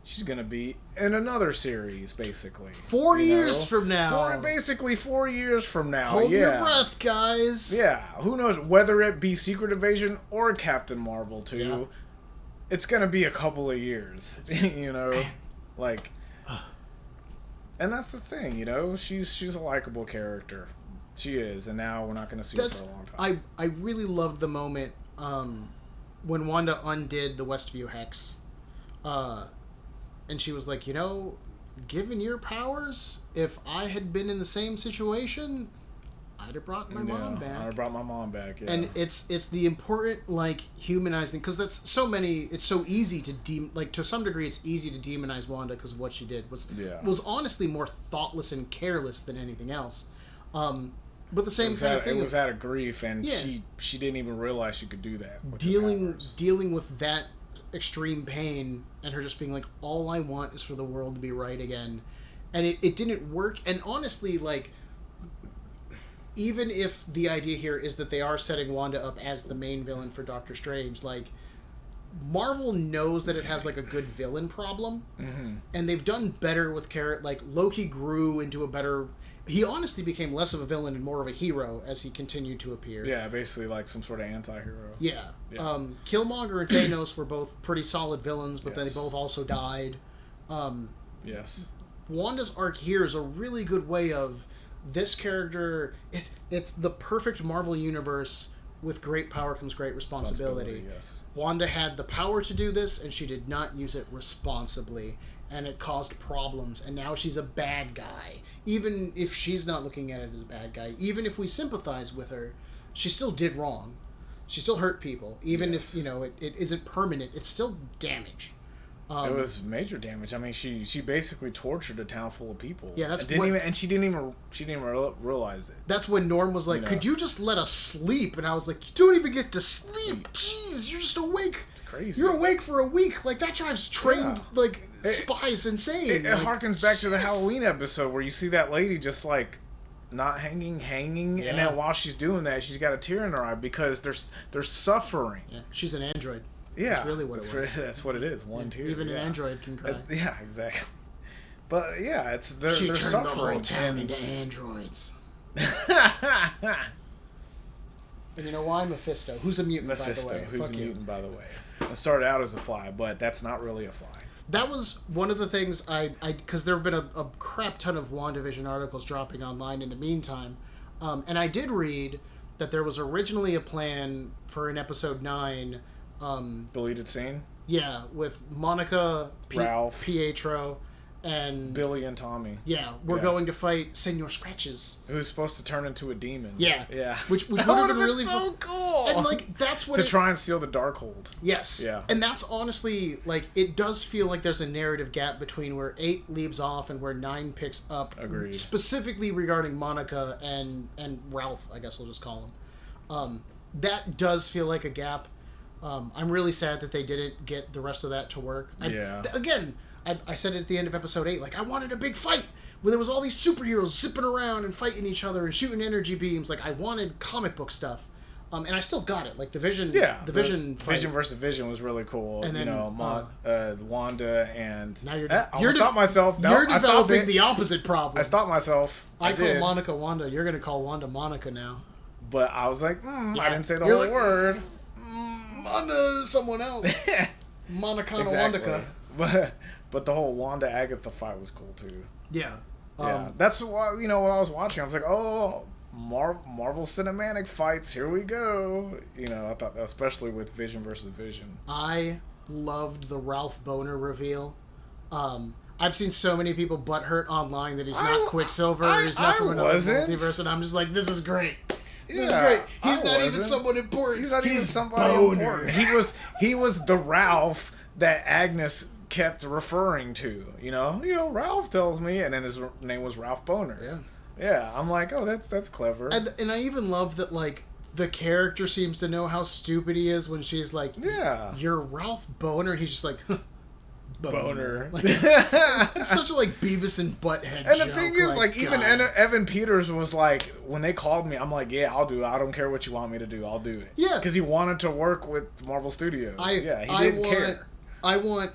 she's going to be in another series, basically. 4 years from now. Basically 4 years from now. Hold your breath, guys. Yeah. Who knows? Whether it be Secret Invasion or Captain Marvel 2, it's going to be a couple of years. Like... And that's the thing, she's a likable character. She is, and now we're not going to see her for a long time. I really loved the moment when Wanda undid the Westview Hex. And she was like, given your powers, if I had been in the same situation, I'd have brought my mom back. I'd have brought my mom back, yeah. And it's the important, like, humanizing, because it's so easy to, to some degree, it's easy to demonize Wanda because of what she did. Was honestly more thoughtless and careless than anything else. But the same kind of thing. It was out of grief, and she didn't even realize she could do that. With dealing with that extreme pain, and her just being like, all I want is for the world to be right again. And it didn't work. And honestly, like, even if the idea here is that they are setting Wanda up as the main villain for Doctor Strange, like, Marvel knows that it has, like, a good villain problem. Mm-hmm. And they've done better with like, Loki grew into a better... He honestly became less of a villain and more of a hero as he continued to appear. Yeah, basically like some sort of anti-hero. Yeah. Killmonger and Thanos were both pretty solid villains, but then they both also died. Yes. Wanda's arc here is a really good way of this character. It's the perfect Marvel universe with great power comes great responsibility. Yes. Wanda had the power to do this, and she did not use it responsibly. And it caused problems, and now she's a bad guy. Even if she's not looking at it as a bad guy, even if we sympathize with her, she still did wrong. She still hurt people. Even if, it isn't permanent, it's still damage. It was major damage. I mean, she basically tortured a town full of people. Yeah, she didn't even realize it. That's when Norm was like, "Could you just let us sleep?" And I was like, "You don't even get to sleep. Jeez, you're just awake. It's crazy. You're awake for a week. Like, that drives trained spies insane." It harkens back to the Halloween episode where you see that lady just like not hanging, and then while she's doing that, she's got a tear in her eye because they're suffering. Yeah, she's an android. Yeah, that's really what it was. That's what it is. One tear. Even an android can cry. Yeah, exactly. But yeah, they're turned suffering. The whole town into androids. And you know why? Mephisto, who's a mutant, by the way. Who's a mutant, by the way. It started out as a fly, but that's not really a fly. That was one of the things because there have been a crap ton of WandaVision articles dropping online in the meantime, and I did read that there was originally a plan for an episode 9. Deleted scene? Yeah, with Monica, Ralph, Pietro, and Billy and Tommy. Yeah, we're going to fight Senor Scratches, who's supposed to turn into a demon. Yeah, which would have been really so cool. And like that's what try and steal the Darkhold. Yes. Yeah. And that's honestly like it does feel like there's a narrative gap between where 8 leaves off and where 9 picks up. Agreed. Specifically regarding Monica and Ralph, I guess we'll just call him. That does feel like a gap. I'm really sad that they didn't get the rest of that to work. Again, I said it at the end of episode 8, like, I wanted a big fight where there was all these superheroes zipping around and fighting each other and shooting energy beams. Like, I wanted comic book stuff. And I still got it. Like, the Vision Vision versus Vision was really cool. And then, Wanda and... Now you're... I stopped myself. No, you're developing the opposite problem. I stopped myself. I call Monica Wanda. You're going to call Wanda Monica now. But I was like, I didn't say the whole word. Wanda someone else. Monica Wandica. But the whole Wanda Agatha fight was cool too. Yeah. That's why when I was watching, I was like, oh, Marvel cinematic fights, here we go. I thought, especially with Vision versus Vision. I loved the Ralph Boner reveal. I've seen so many people butthurt online that he's not Quicksilver, he's not from another multiverse, and I'm just like, this is great. This is great. He's not even someone important. He's not even somebody important. He was the Ralph that Agnes kept referring to. Ralph tells me, and then his name was Ralph Boner. Yeah. I'm like, oh, that's clever. And I even love that, like, the character seems to know how stupid he is when she's like, you're Ralph Boner, and he's just like, Boner. Like, it's such a, like, Beavis and Butthead and joke. The thing is, like even Evan Peters was like, when they called me, I'm like, yeah, I'll do it. I don't care what you want me to do. I'll do it. Yeah. Because he wanted to work with Marvel Studios. He didn't care. I want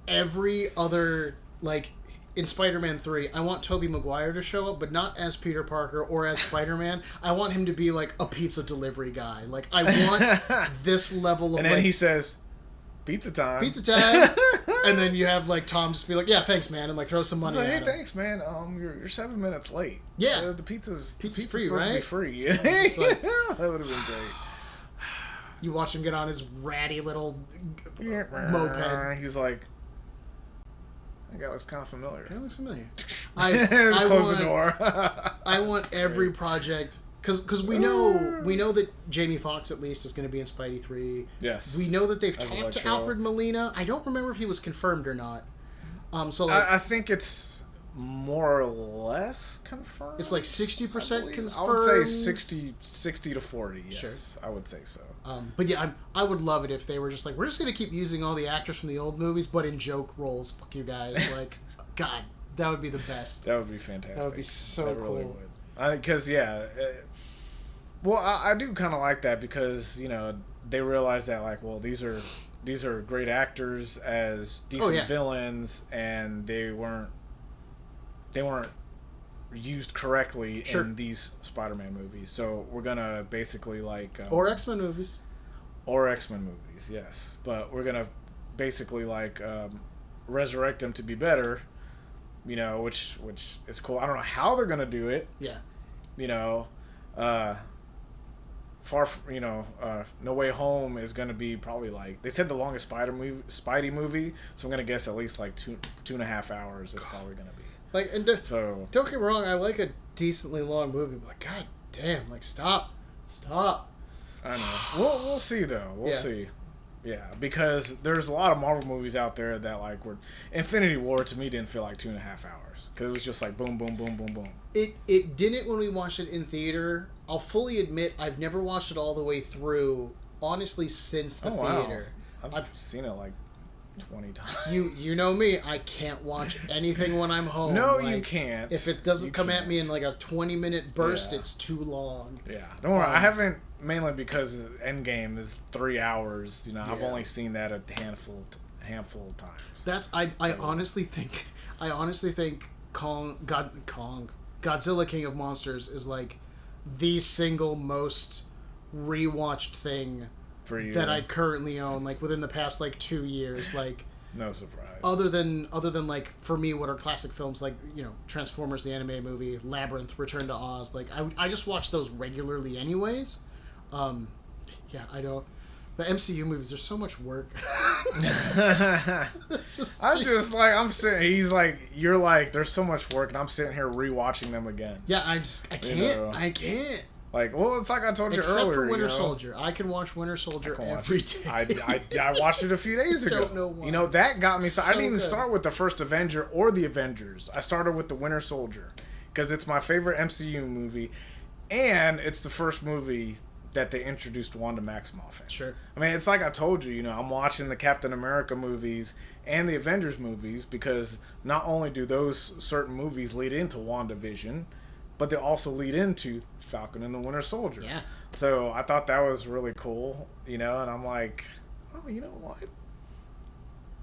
every other, like, in Spider-Man 3, I want Tobey Maguire to show up, but not as Peter Parker or as Spider-Man. I want him to be, like, a pizza delivery guy. Like, I want this level of, and then he says, pizza time. And then you have like Tom just be like, yeah, thanks, man, and like throw some money at hey, him. thanks, man. You're 7 minutes late. Yeah, the pizza's free, supposed right? to be free. Like, that would have been great. You watch him get on his ratty little moped. He's like, that guy looks kind of familiar. Kind of looks familiar. Close the door. I want every project because we know that Jamie Foxx at least is going to be in Spidey 3. Yes. We know that they've As talked Electro. to Alfred Molina. I don't remember if he was confirmed or not. So like, I think it's more or less confirmed. it's like 60% confirmed. I would say 60 to 40. Yes, Sure. I would say so. But yeah, I would love it if they were just like, we're just going to keep using all the actors from the old movies, but in joke roles. Fuck you guys. Like, God, that would be the best. That would be fantastic. That would be so that cool. Really would. Because well, I do kind of like that because they realize that like, well, these are great actors as decent villains, and they weren't used correctly in these Spider-Man movies. So we're gonna basically like or X-Men movies. Or X-Men movies, yes. But we're gonna basically like resurrect them to be better, which is cool. I don't know how they're gonna do it. Yeah. No Way Home is gonna be probably like they said the longest Spidey movie, so I'm gonna guess at least like 2.5 hours is probably gonna be. Like, and so don't get me wrong, I like a decently long movie, but like, god damn, like stop. I know. We'll see though. We'll see. Yeah, because there's a lot of Marvel movies out there that like were Infinity War to me didn't feel like 2.5 hours because it was just like boom, boom, boom, boom, boom. It didn't when we watched it in theater. I'll fully admit I've never watched it all the way through. Honestly, since the theater, I've seen it like 20 times. You know me, I can't watch anything when I'm home. No, like, you can't. If it doesn't come at me in like a 20-minute burst, it's too long. Yeah, don't worry. I haven't, mainly because Endgame is 3 hours. I've only seen that a handful of times. I honestly think Godzilla King of Monsters is like the single most rewatched thing for you that I currently own, like within the past like 2 years. Like, no surprise. Other than like for me, what are classic films like Transformers the anime movie, Labyrinth, Return to Oz. Like I just watch those regularly anyways. I don't. The MCU movies, there's so much work. I'm sitting. He's like, you're like, there's so much work, and I'm sitting here rewatching them again. Yeah, I can't. I can't. Like, well, it's like I told you Except earlier. for Winter Soldier. I can watch Winter Soldier every day. I watched it a few days ago. Don't know why. That got me. I didn't even good. start with the first Avenger or the Avengers. I started with the Winter Soldier because it's my favorite MCU movie, and it's the first movie that they introduced Wanda Maximoff in. Sure. I mean, it's like I told you, I'm watching the Captain America movies and the Avengers movies because not only do those certain movies lead into WandaVision, but they also lead into Falcon and the Winter Soldier. Yeah. So I thought that was really cool, and I'm like, oh, you know what?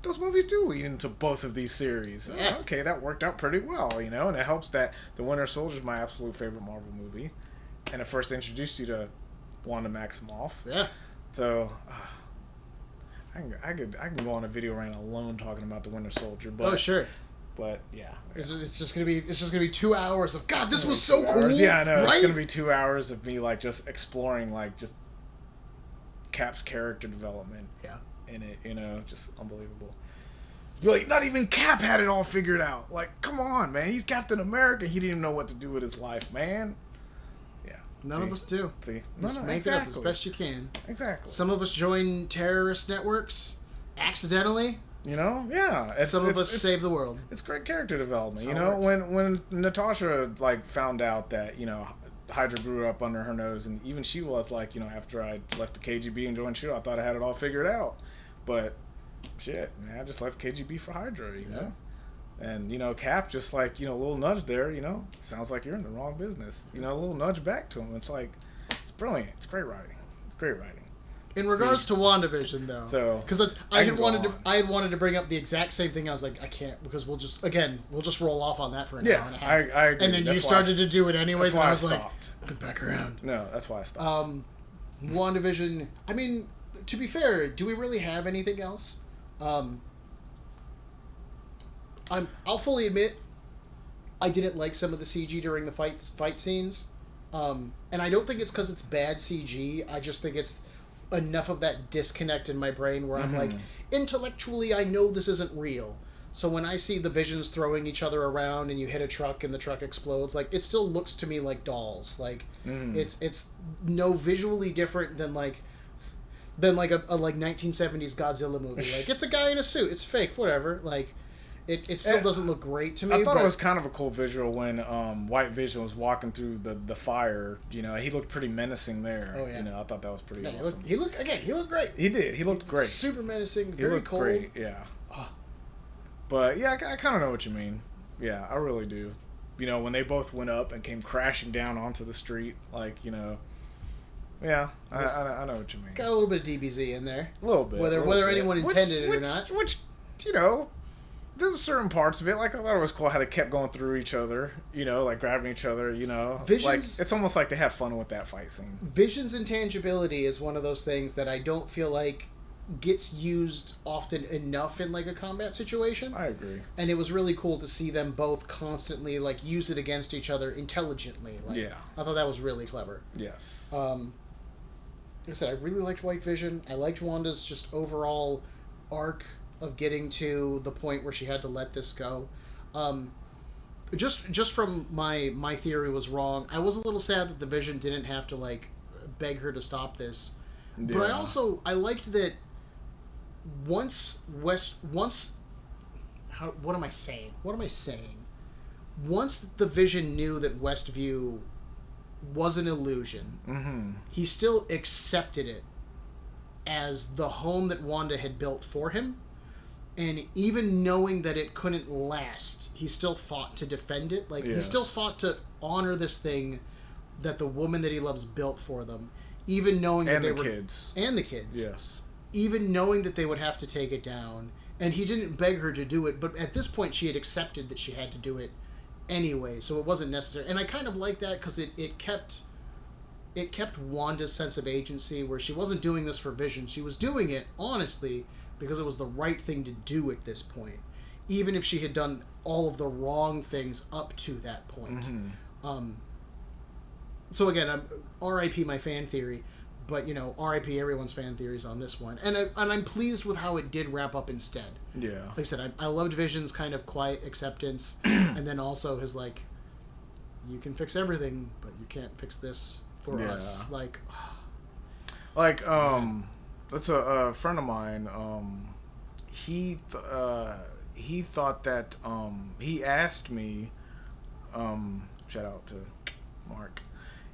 Those movies do lead into both of these series. Yeah. Oh, okay, that worked out pretty well, and it helps that the Winter Soldier is my absolute favorite Marvel movie, and it first introduced you to Wanda Maximoff. Yeah. So I can go on a video rant alone talking about the Winter Soldier. But, sure. But yeah, it's just gonna be 2 hours of God. This was so cool. Yeah, I know. Right? It's gonna be 2 hours of me like just exploring like just Cap's character development. Yeah. In it, just unbelievable. Like, not even Cap had it all figured out. Like, come on, man. He's Captain America. He didn't even know what to do with his life, man. None of us do. See? Just make it up as best you can. Exactly. Some of us join terrorist networks accidentally. Yeah. Some of us save the world. It's great character development. That's When Natasha found out that Hydra grew up under her nose, and even she was like, after I left the KGB and joined SHIELD, I thought I had it all figured out, but shit, man, I just left KGB for Hydra, know. And, Cap just a little nudge there, sounds like you're in the wrong business. A little nudge back to him. It's like, it's brilliant. It's great writing. In regards to WandaVision, though, because I had wanted to bring up the exact same thing. I was like, I can't, because we'll just roll off on that for an hour and a half. I agree. And then you started to do it anyways, and I was like, stopped. come back around. No, that's why I stopped. WandaVision, I mean, to be fair, do we really have anything else? I'll fully admit, I didn't like some of the CG during the fight scenes, and I don't think it's because it's bad CG. I just think it's enough of that disconnect in my brain where I'm like, intellectually, I know this isn't real. So when I see the Visions throwing each other around and you hit a truck and the truck explodes, like, it still looks to me like dolls. Like, it's no visually different than a 1970s Godzilla movie. Like, it's a guy in a suit. It's fake. Whatever. Like, it still doesn't look great to me. I thought it was kind of a cool visual when White Vision was walking through the fire. You know, he looked pretty menacing there. Oh, yeah. You know, I thought that was pretty Yeah, awesome. he looked great. He did. He looked great. Super menacing. He Very looked cold. great. Yeah. But yeah, I kind of know what you mean. Yeah, I really do. You know, when they both went up and came crashing down onto the street, like, you know, yeah, I know what you mean. Got a little bit of DBZ in there. A little bit. Whether anyone intended it or not. Which, you know, there's certain parts of it. Like, I thought it was cool how they kept going through each other, you know, like grabbing each other, you know. Visions, like, it's almost like they have fun with that fight scene. Vision's intangibility is one of those things that I don't feel like gets used often enough in like a combat situation. I agree. And it was really cool to see them both constantly like use it against each other intelligently. Like, yeah. I thought that was really clever. Yes. Like I said, I really liked White Vision. I liked Wanda's just overall arc of getting to the point where she had to let this go. Just from my theory was wrong. I was a little sad that the Vision didn't have to like beg her to stop this. Yeah. But I liked that what am I saying? Once the Vision knew that Westview was an illusion, he still accepted it as the home that Wanda had built for him. And even knowing that it couldn't last, he still fought to defend it. Like, he still fought to honor this thing that the woman that he loves built for them. Even knowing that they were... And the kids. Yes. Even knowing that they would have to take it down. And he didn't beg her to do it, but at this point she had accepted that she had to do it anyway, so it wasn't necessary. And I kind of like that because it kept Wanda's sense of agency, where she wasn't doing this for Vision. She was doing it, honestly, because it was the right thing to do at this point. Even if she had done all of the wrong things up to that point. So again, R.I.P. my fan theory, but, you know, R.I.P. everyone's fan theories on this one. And I'm pleased with how it did wrap up instead. Yeah. Like I said, I loved Vision's kind of quiet acceptance, and then also his, like, you can fix everything, but you can't fix this for us. Like, that's a friend of mine. He thought that he asked me. Shout out to Mark.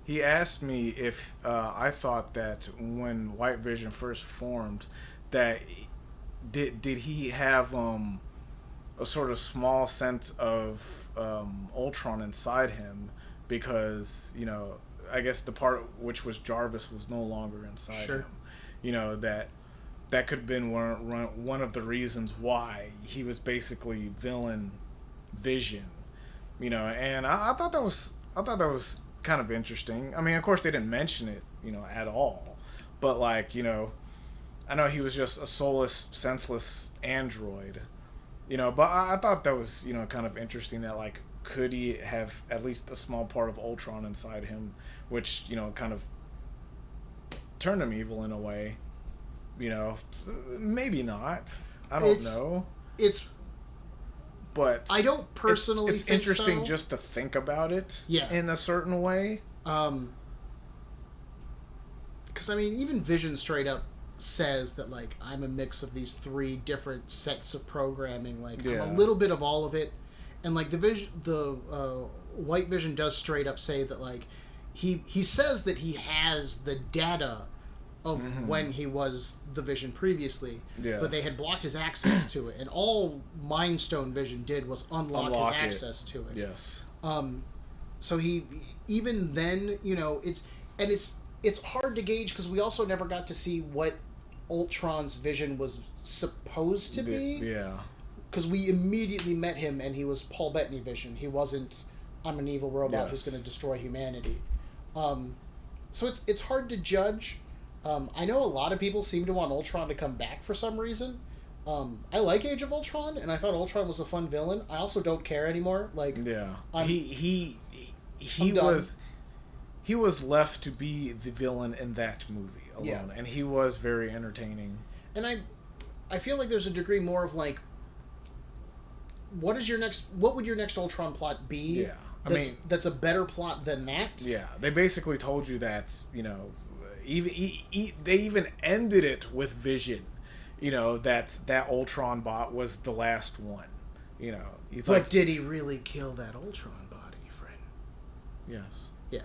He asked me if I thought that when White Vision first formed, that did he have a sort of small sense of Ultron inside him, because, you know, I guess the part which was Jarvis was no longer inside him. You know, that could have been one of the reasons why he was basically villain Vision. You know, and I thought that was kind of interesting. I mean, of course they didn't mention it, you know, at all. But, like, you know, I know he was just a soulless, senseless android. You know, but I thought that was, you know, kind of interesting that, like, could he have at least a small part of Ultron inside him, which, you know, kind of turned him evil in a way. You know, maybe not. I don't know. But I don't personally it's think interesting so. just to think about it Yeah. in a certain way. Because, I mean, even Vision straight up says that, like, I'm a mix of these three different sets of programming. Like, I'm a little bit of all of it. And, like, the White Vision does straight up say that, like, he says that he has the data of when he was the Vision previously, but they had blocked his access to it, and all Mind Stone Vision did was unlock his access to it. Yes. So he, even then, you know, it's hard to gauge because we also never got to see what Ultron's vision was supposed to be. Yeah. Because we immediately met him and he was Paul Bettany Vision. He wasn't, I'm an evil robot who's going to destroy humanity. So it's hard to judge. I know a lot of people seem to want Ultron to come back for some reason. I like Age of Ultron, and I thought Ultron was a fun villain. I also don't care anymore. Like, yeah, I'm, he was left to be the villain in that movie alone, and he was very entertaining. And I feel like there's a degree more of like, what would your next Ultron plot be? Yeah, that's a better plot than that. Yeah, they basically told you that, they even ended it with Vision. That Ultron bot was the last one. He's but did he really kill that Ultron body, friend? Yes. Yeah.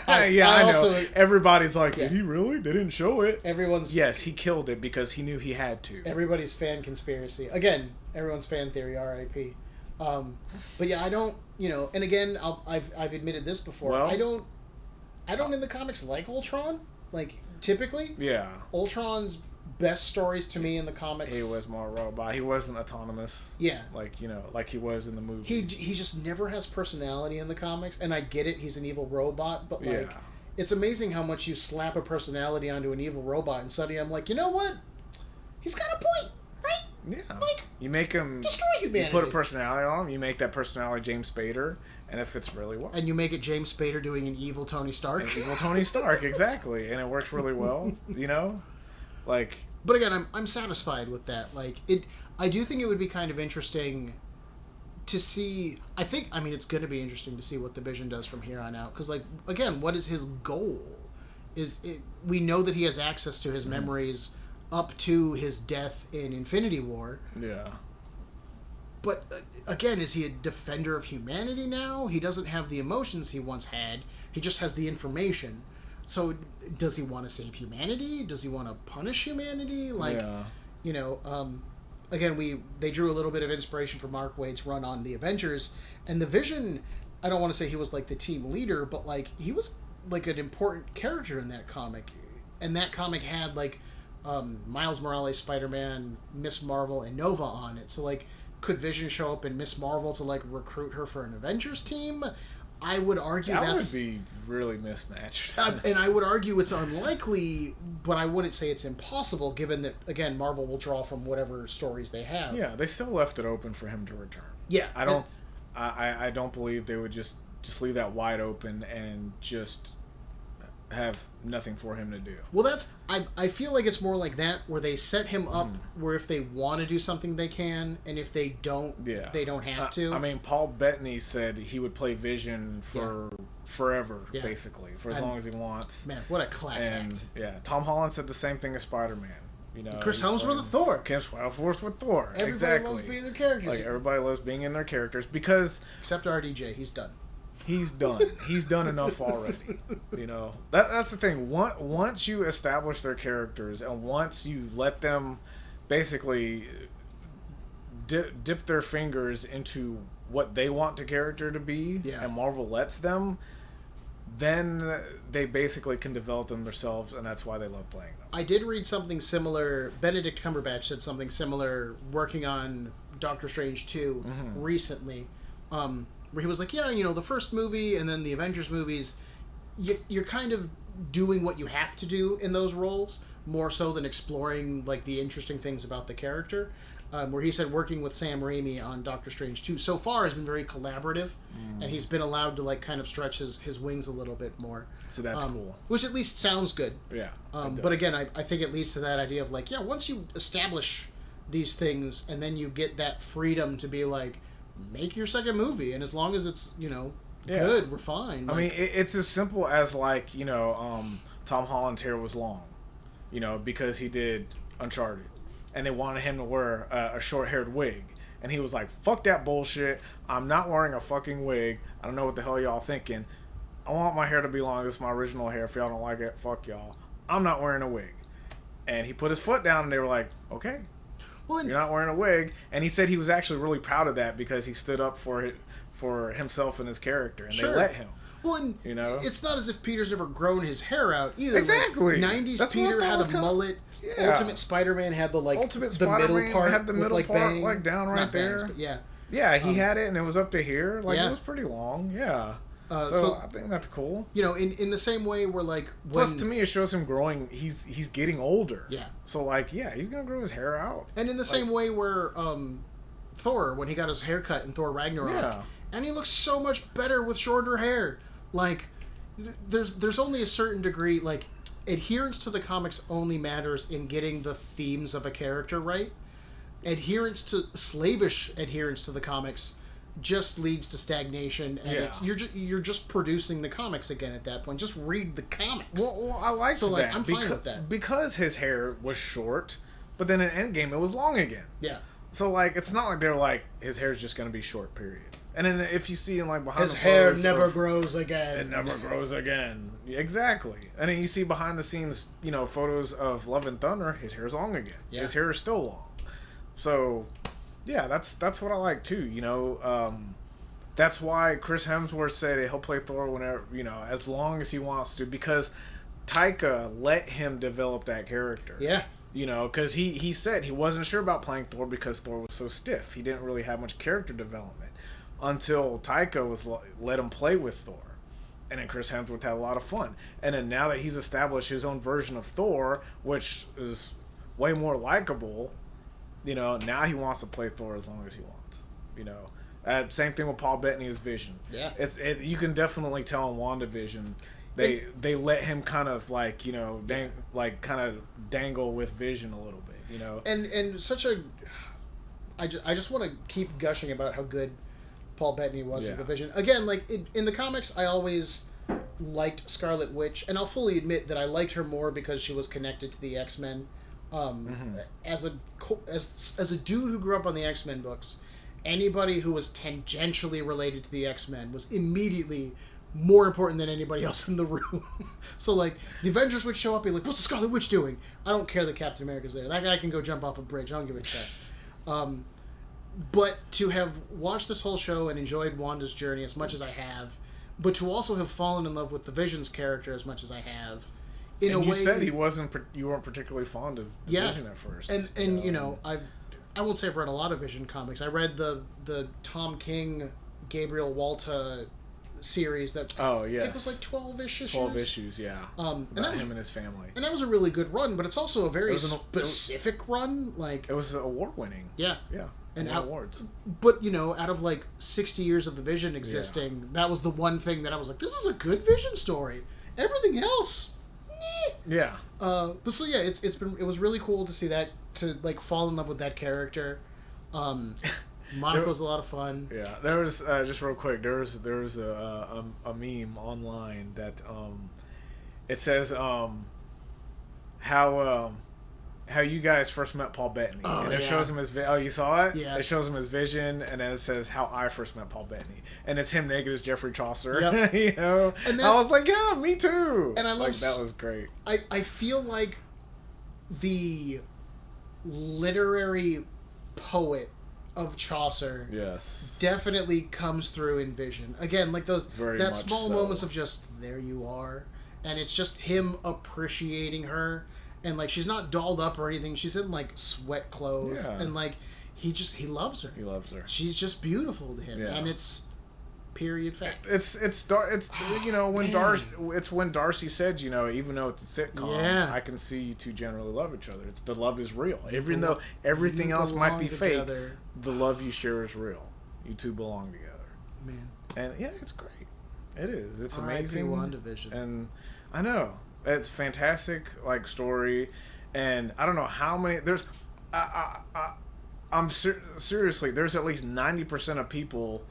I know. Also, everybody's like, did he really? They didn't show it. Yes, he killed it because he knew he had to. Everybody's fan conspiracy. Again, everyone's fan theory, R.I.P. But yeah, I don't, and again, I've admitted this before. Well, I don't in the comics like Ultron. Like, typically. Yeah. Ultron's best stories to me in the comics. He was more robot. He wasn't autonomous. Yeah. Like he was in the movie. He just never has personality in the comics, and I get it, he's an evil robot, but it's amazing how much you slap a personality onto an evil robot, and suddenly I'm like, you know what? He's got a point, right? Yeah. Like, you make him destroy humanity. You put a personality on him, you make that personality James Spader, and it fits really well. And you make it James Spader doing an evil Tony Stark. An evil Tony Stark, exactly. And it works really well, Like, but again, I'm satisfied with that. Like, I do think it would be kind of interesting to see. It's going to be interesting to see what the Vision does from here on out. Because, like, again, what is his goal? We know that he has access to his memories up to his death in Infinity War. Yeah. But again, is he a defender of humanity now? He doesn't have the emotions he once had. He just has the information. So, does he want to save humanity? Does he want to punish humanity? Like, again, they drew a little bit of inspiration from Mark Waid's run on the Avengers, and the Vision. I don't want to say he was like the team leader, but like he was like an important character in that comic, and that comic had like Miles Morales, Spider-Man, Miss Marvel, and Nova on it. So like, could Vision show up in Miss Marvel to like recruit her for an Avengers team? I would argue that would be really mismatched. And I would argue it's unlikely, but I wouldn't say it's impossible, given that, again, Marvel will draw from whatever stories they have. Yeah, they still left it open for him to return. Yeah. I don't believe they would just leave that wide open and just have nothing for him to do. Well, I feel like it's more like that, where they set him up where if they want to do something they can, and if they don't, they don't have to. Paul Bettany said he would play Vision for forever, basically, for as long as he wants. Man, what a class act. Yeah, Tom Holland said the same thing as Spider-Man. Chris Hemsworth with Thor. Chris Hemsworth with Thor. Everybody loves being their characters. Like, everybody loves being in their characters because... Except RDJ, he's done. He's done. He's done enough already. That's the thing. Once you establish their characters and once you let them basically dip their fingers into what they want the character to be, and Marvel lets them, then they basically can develop them themselves, and that's why they love playing them. I did read something similar. Benedict Cumberbatch said something similar working on Doctor Strange 2 recently. Where he was like, the first movie and then the Avengers movies, you're kind of doing what you have to do in those roles, more so than exploring, like, the interesting things about the character. Where he said working with Sam Raimi on Doctor Strange 2 so far has been very collaborative, and he's been allowed to, like, kind of stretch his wings a little bit more. So that's cool. Which at least sounds good. Yeah. But again, I think it leads to that idea of, like, once you establish these things, and then you get that freedom to be like, make your second movie, and as long as it's good, we're fine. Like, it's as simple as like Tom Holland's hair was long, because he did Uncharted, and they wanted him to wear a short-haired wig, and he was like, "Fuck that bullshit! I'm not wearing a fucking wig. I don't know what the hell y'all thinking. I want my hair to be long. This is my original hair. If y'all don't like it, fuck y'all. I'm not wearing a wig." And he put his foot down, and they were like, "Okay." Well, you're not wearing a wig, and he said he was actually really proud of that because he stood up for himself and his character, and they let him. Well, and it's not as if Peter's never grown his hair out either. Exactly. Like, 90s Peter had a mullet. Yeah. Ultimate Spider-Man had the middle part, had the middle with, part like down right there. Bangs, but yeah, he had it, and it was up to here. Like, it was pretty long. Yeah. So I think that's cool. You know, in the same way where like plus to me it shows him growing. He's getting older. Yeah. So like he's gonna grow his hair out. And in the same way where Thor, when he got his hair cut in Thor Ragnarok, and he looks so much better with shorter hair. Like there's only a certain degree, like adherence to the comics only matters in getting the themes of a character right. Slavish adherence to the comics just leads to stagnation, and you're just producing the comics again at that point. Just read the comics. Well I like that. I'm fine with that because his hair was short, but then in Endgame it was long again. Yeah. So like it's not like they're like his hair's just gonna be short. Period. And then if you see in like behind his the hair never grows again. It never grows again. Exactly. And then you see behind the scenes, photos of Love and Thunder. His hair's long again. Yeah. His hair is still long. So, yeah, that's what I like too. That's why Chris Hemsworth said he'll play Thor whenever as long as he wants to, because Taika let him develop that character. Yeah. Because he said he wasn't sure about playing Thor because Thor was so stiff. He didn't really have much character development until Taika let him play with Thor. And then Chris Hemsworth had a lot of fun. And then now that he's established his own version of Thor, which is way more likable, now he wants to play Thor as long as he wants. Same thing with Paul Bettany as Vision. Yeah. You can definitely tell in WandaVision they let him kind of kind of dangle with Vision a little bit, And such a I just want to keep gushing about how good Paul Bettany was as the Vision. Again, like in the comics, I always liked Scarlet Witch, and I'll fully admit that I liked her more because she was connected to the X-Men. As a dude who grew up on the X-Men books, anybody who was tangentially related to the X-Men was immediately more important than anybody else in the room. So like the Avengers would show up, and be like, "What's the Scarlet Witch doing?" I don't care that Captain America's there. That guy can go jump off a bridge. I don't give a shit. But to have watched this whole show and enjoyed Wanda's journey as much as I have, but to also have fallen in love with the Vision's character as much as I have, you said you weren't particularly fond of the Vision at first, and I won't say I've read a lot of Vision comics. I read the Tom King, Gabriel Walta series that I think was like 12-ish issues. 12 issues, yeah. About him and his family. And that was a really good run, but it's also a very specific run. Like it was award winning. Yeah. Yeah. And awards. But out of like 60 years of the Vision existing, that was the one thing that I was like, this is a good Vision story. Everything else, yeah. But so yeah, it was really cool to see that, to like fall in love with that character. Monaco's a lot of fun. Yeah, there was just real quick. There was a meme online that it says how you guys first met Paul Bettany, and it shows him as you saw it. Yeah, it shows him as Vision, and then it says how I first met Paul Bettany, and it's him naked as Jeffrey Chaucer. Yep. And I was like, yeah, me too. And I love that was great. I feel like the literary poet of Chaucer definitely comes through in Vision. Again, like that small moments of just there you are, and it's just him appreciating her, and like she's not dolled up or anything. She's in like sweat clothes, and like he loves her. He loves her. She's just beautiful to him, and it's period fact. When Darcy said, even though it's a sitcom, I can see you two generally love each other. It's the love is real, even though everything else might be fake. The love you share is real. You two belong together, man. And yeah, it's great. It is. It's amazing. WandaVision. And I know it's fantastic, like story, and I don't know how many there's. Seriously, there's at least 90% of people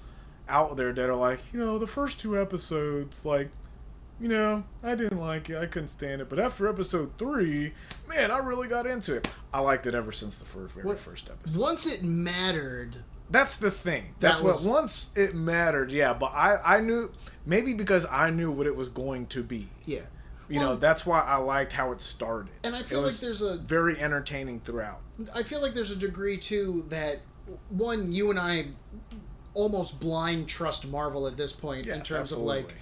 out there that are like, the first 2 episodes, like, I didn't like it, I couldn't stand it, but after episode 3, man, I really got into it. I liked it ever since the very first episode. Once it mattered. That's the thing. Once it mattered, but I knew, maybe because I knew what it was going to be. Yeah. That's why I liked how it started. And I feel like there's a very entertaining throughout. I feel like there's a degree too that, one, you and I almost blind trust Marvel at this point, in terms of like,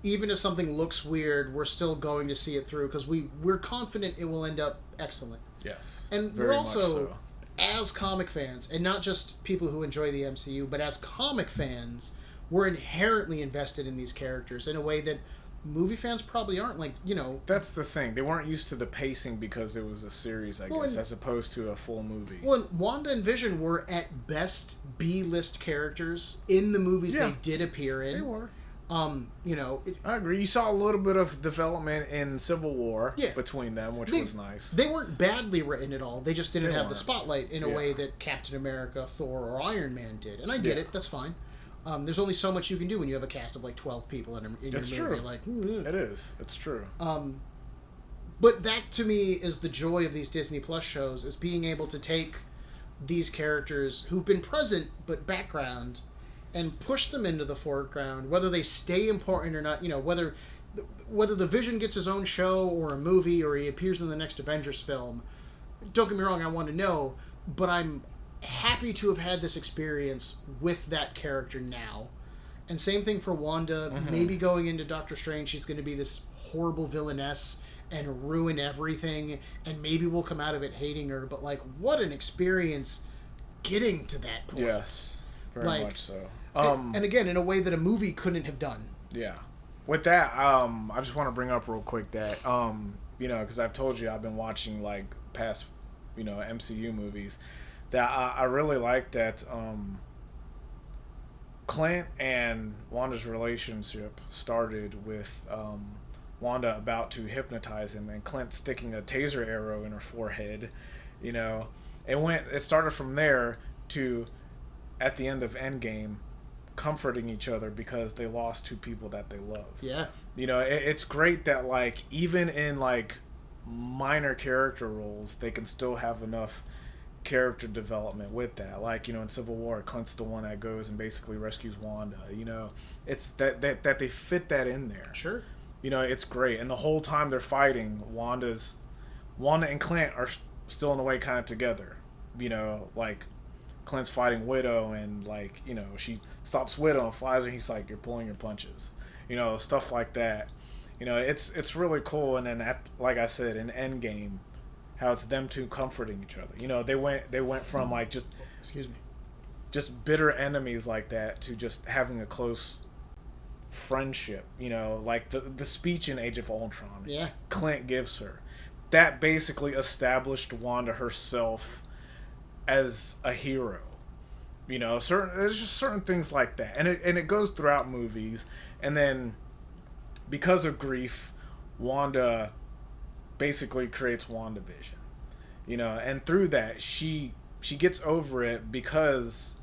even if something looks weird, we're still going to see it through because we're confident it will end up excellent. Yes. And we're also, as comic fans, and not just people who enjoy the MCU, but as comic fans, we're inherently invested in these characters in a way that movie fans probably aren't. Like, That's the thing. They weren't used to the pacing because it was a series, I guess, as opposed to a full movie. Well, and Wanda and Vision were at best B-list characters in the movies they did appear in. They were. I agree. You saw a little bit of development in Civil War between them, which was nice. They weren't badly written at all. They just didn't have the spotlight in a way that Captain America, Thor, or Iron Man did. And I get it. That's fine. There's only so much you can do when you have a cast of like 12 people in your movie. True. Like, it is. It's true. But that to me is the joy of these Disney Plus shows, is being able to take these characters who've been present but background and push them into the foreground, whether they stay important or not. Whether the Vision gets his own show or a movie or he appears in the next Avengers film. Don't get me wrong, I want to know, but I'm happy to have had this experience with that character now. And same thing for Wanda. Maybe going into Doctor Strange, she's going to be this horrible villainess and ruin everything, and maybe we'll come out of it hating her, but like, what an experience getting to that point. Yes, very much so. And again, in a way that a movie couldn't have done. Yeah. With that, I just want to bring up real quick that because I've told you I've been watching like past MCU movies, that I really like that Clint and Wanda's relationship started with Wanda about to hypnotize him and Clint sticking a taser arrow in her forehead. It started from there to, at the end of Endgame, comforting each other because they lost two people that they love. Yeah. It's great that like even in like minor character roles, they can still have enough character development with that. Like, in Civil War, Clint's the one that goes and basically rescues Wanda. It's that they fit that in there. Sure. It's great. And the whole time they're fighting, Wanda and Clint are still in a way kind of together. Like Clint's fighting Widow and like, she stops Widow and flies her and he's like, you're pulling your punches. Stuff like that. It's really cool. And then like I said, in Endgame, how it's them two comforting each other. They went from like just bitter enemies like that to just having a close friendship. Like the speech in Age of Ultron. Yeah. Clint gives her. That basically established Wanda herself as a hero. There's just certain things like that, and it goes throughout movies, and then because of grief, Wanda basically creates WandaVision, and through that she gets over it because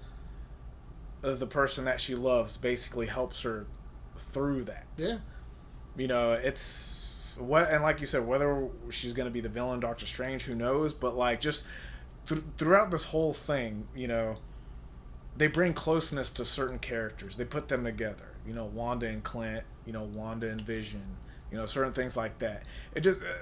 of the person that she loves basically helps her through that. Yeah. It's and like you said, whether she's going to be the villain Doctor Strange, who knows, but like just throughout this whole thing, they bring closeness to certain characters. They put them together. Wanda and Clint, Wanda and Vision, certain things like that.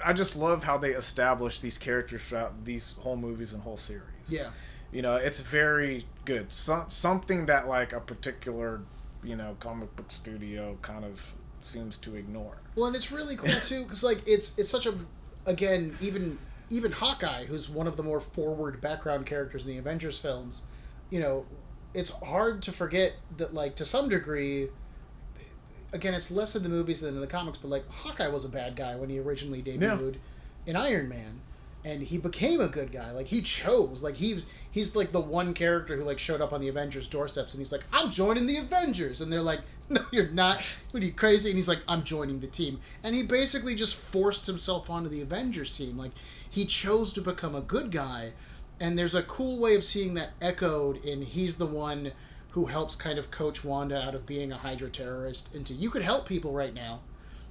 I just love how they establish these characters throughout these whole movies and whole series. Yeah. It's very good. Something that like a particular, comic book studio kind of seems to ignore. Well, and it's really cool too, because like it's such a, again, even Hawkeye, who's one of the more forward background characters in the Avengers films, it's hard to forget that, like, to some degree, again, it's less in the movies than in the comics, but like Hawkeye was a bad guy when he originally debuted in Iron Man, and he became a good guy. Like, he chose, like, he's like the one character who like showed up on the Avengers doorsteps and he's like, I'm joining the Avengers, and they're like, no, you're not. What are you, crazy? And he's like, I'm joining the team. And he basically just forced himself onto the Avengers team. Like, he chose to become a good guy. And there's a cool way of seeing that echoed in he's the one who helps kind of coach Wanda out of being a Hydra terrorist into, you could help people right now.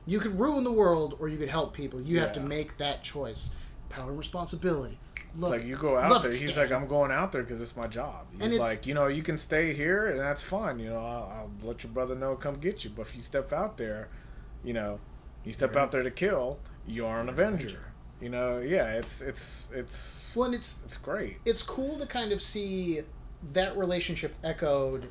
You could ruin the world or you could help people. You have to make that choice. Power and responsibility. It's like, you go out there. He's like, I'm going out there because it's my job. He's like, you can stay here and that's fine. I'll let your brother know, come get you. But if you step out there, you step out there to kill, you're an Avenger. It's great. It's cool to kind of see that relationship echoed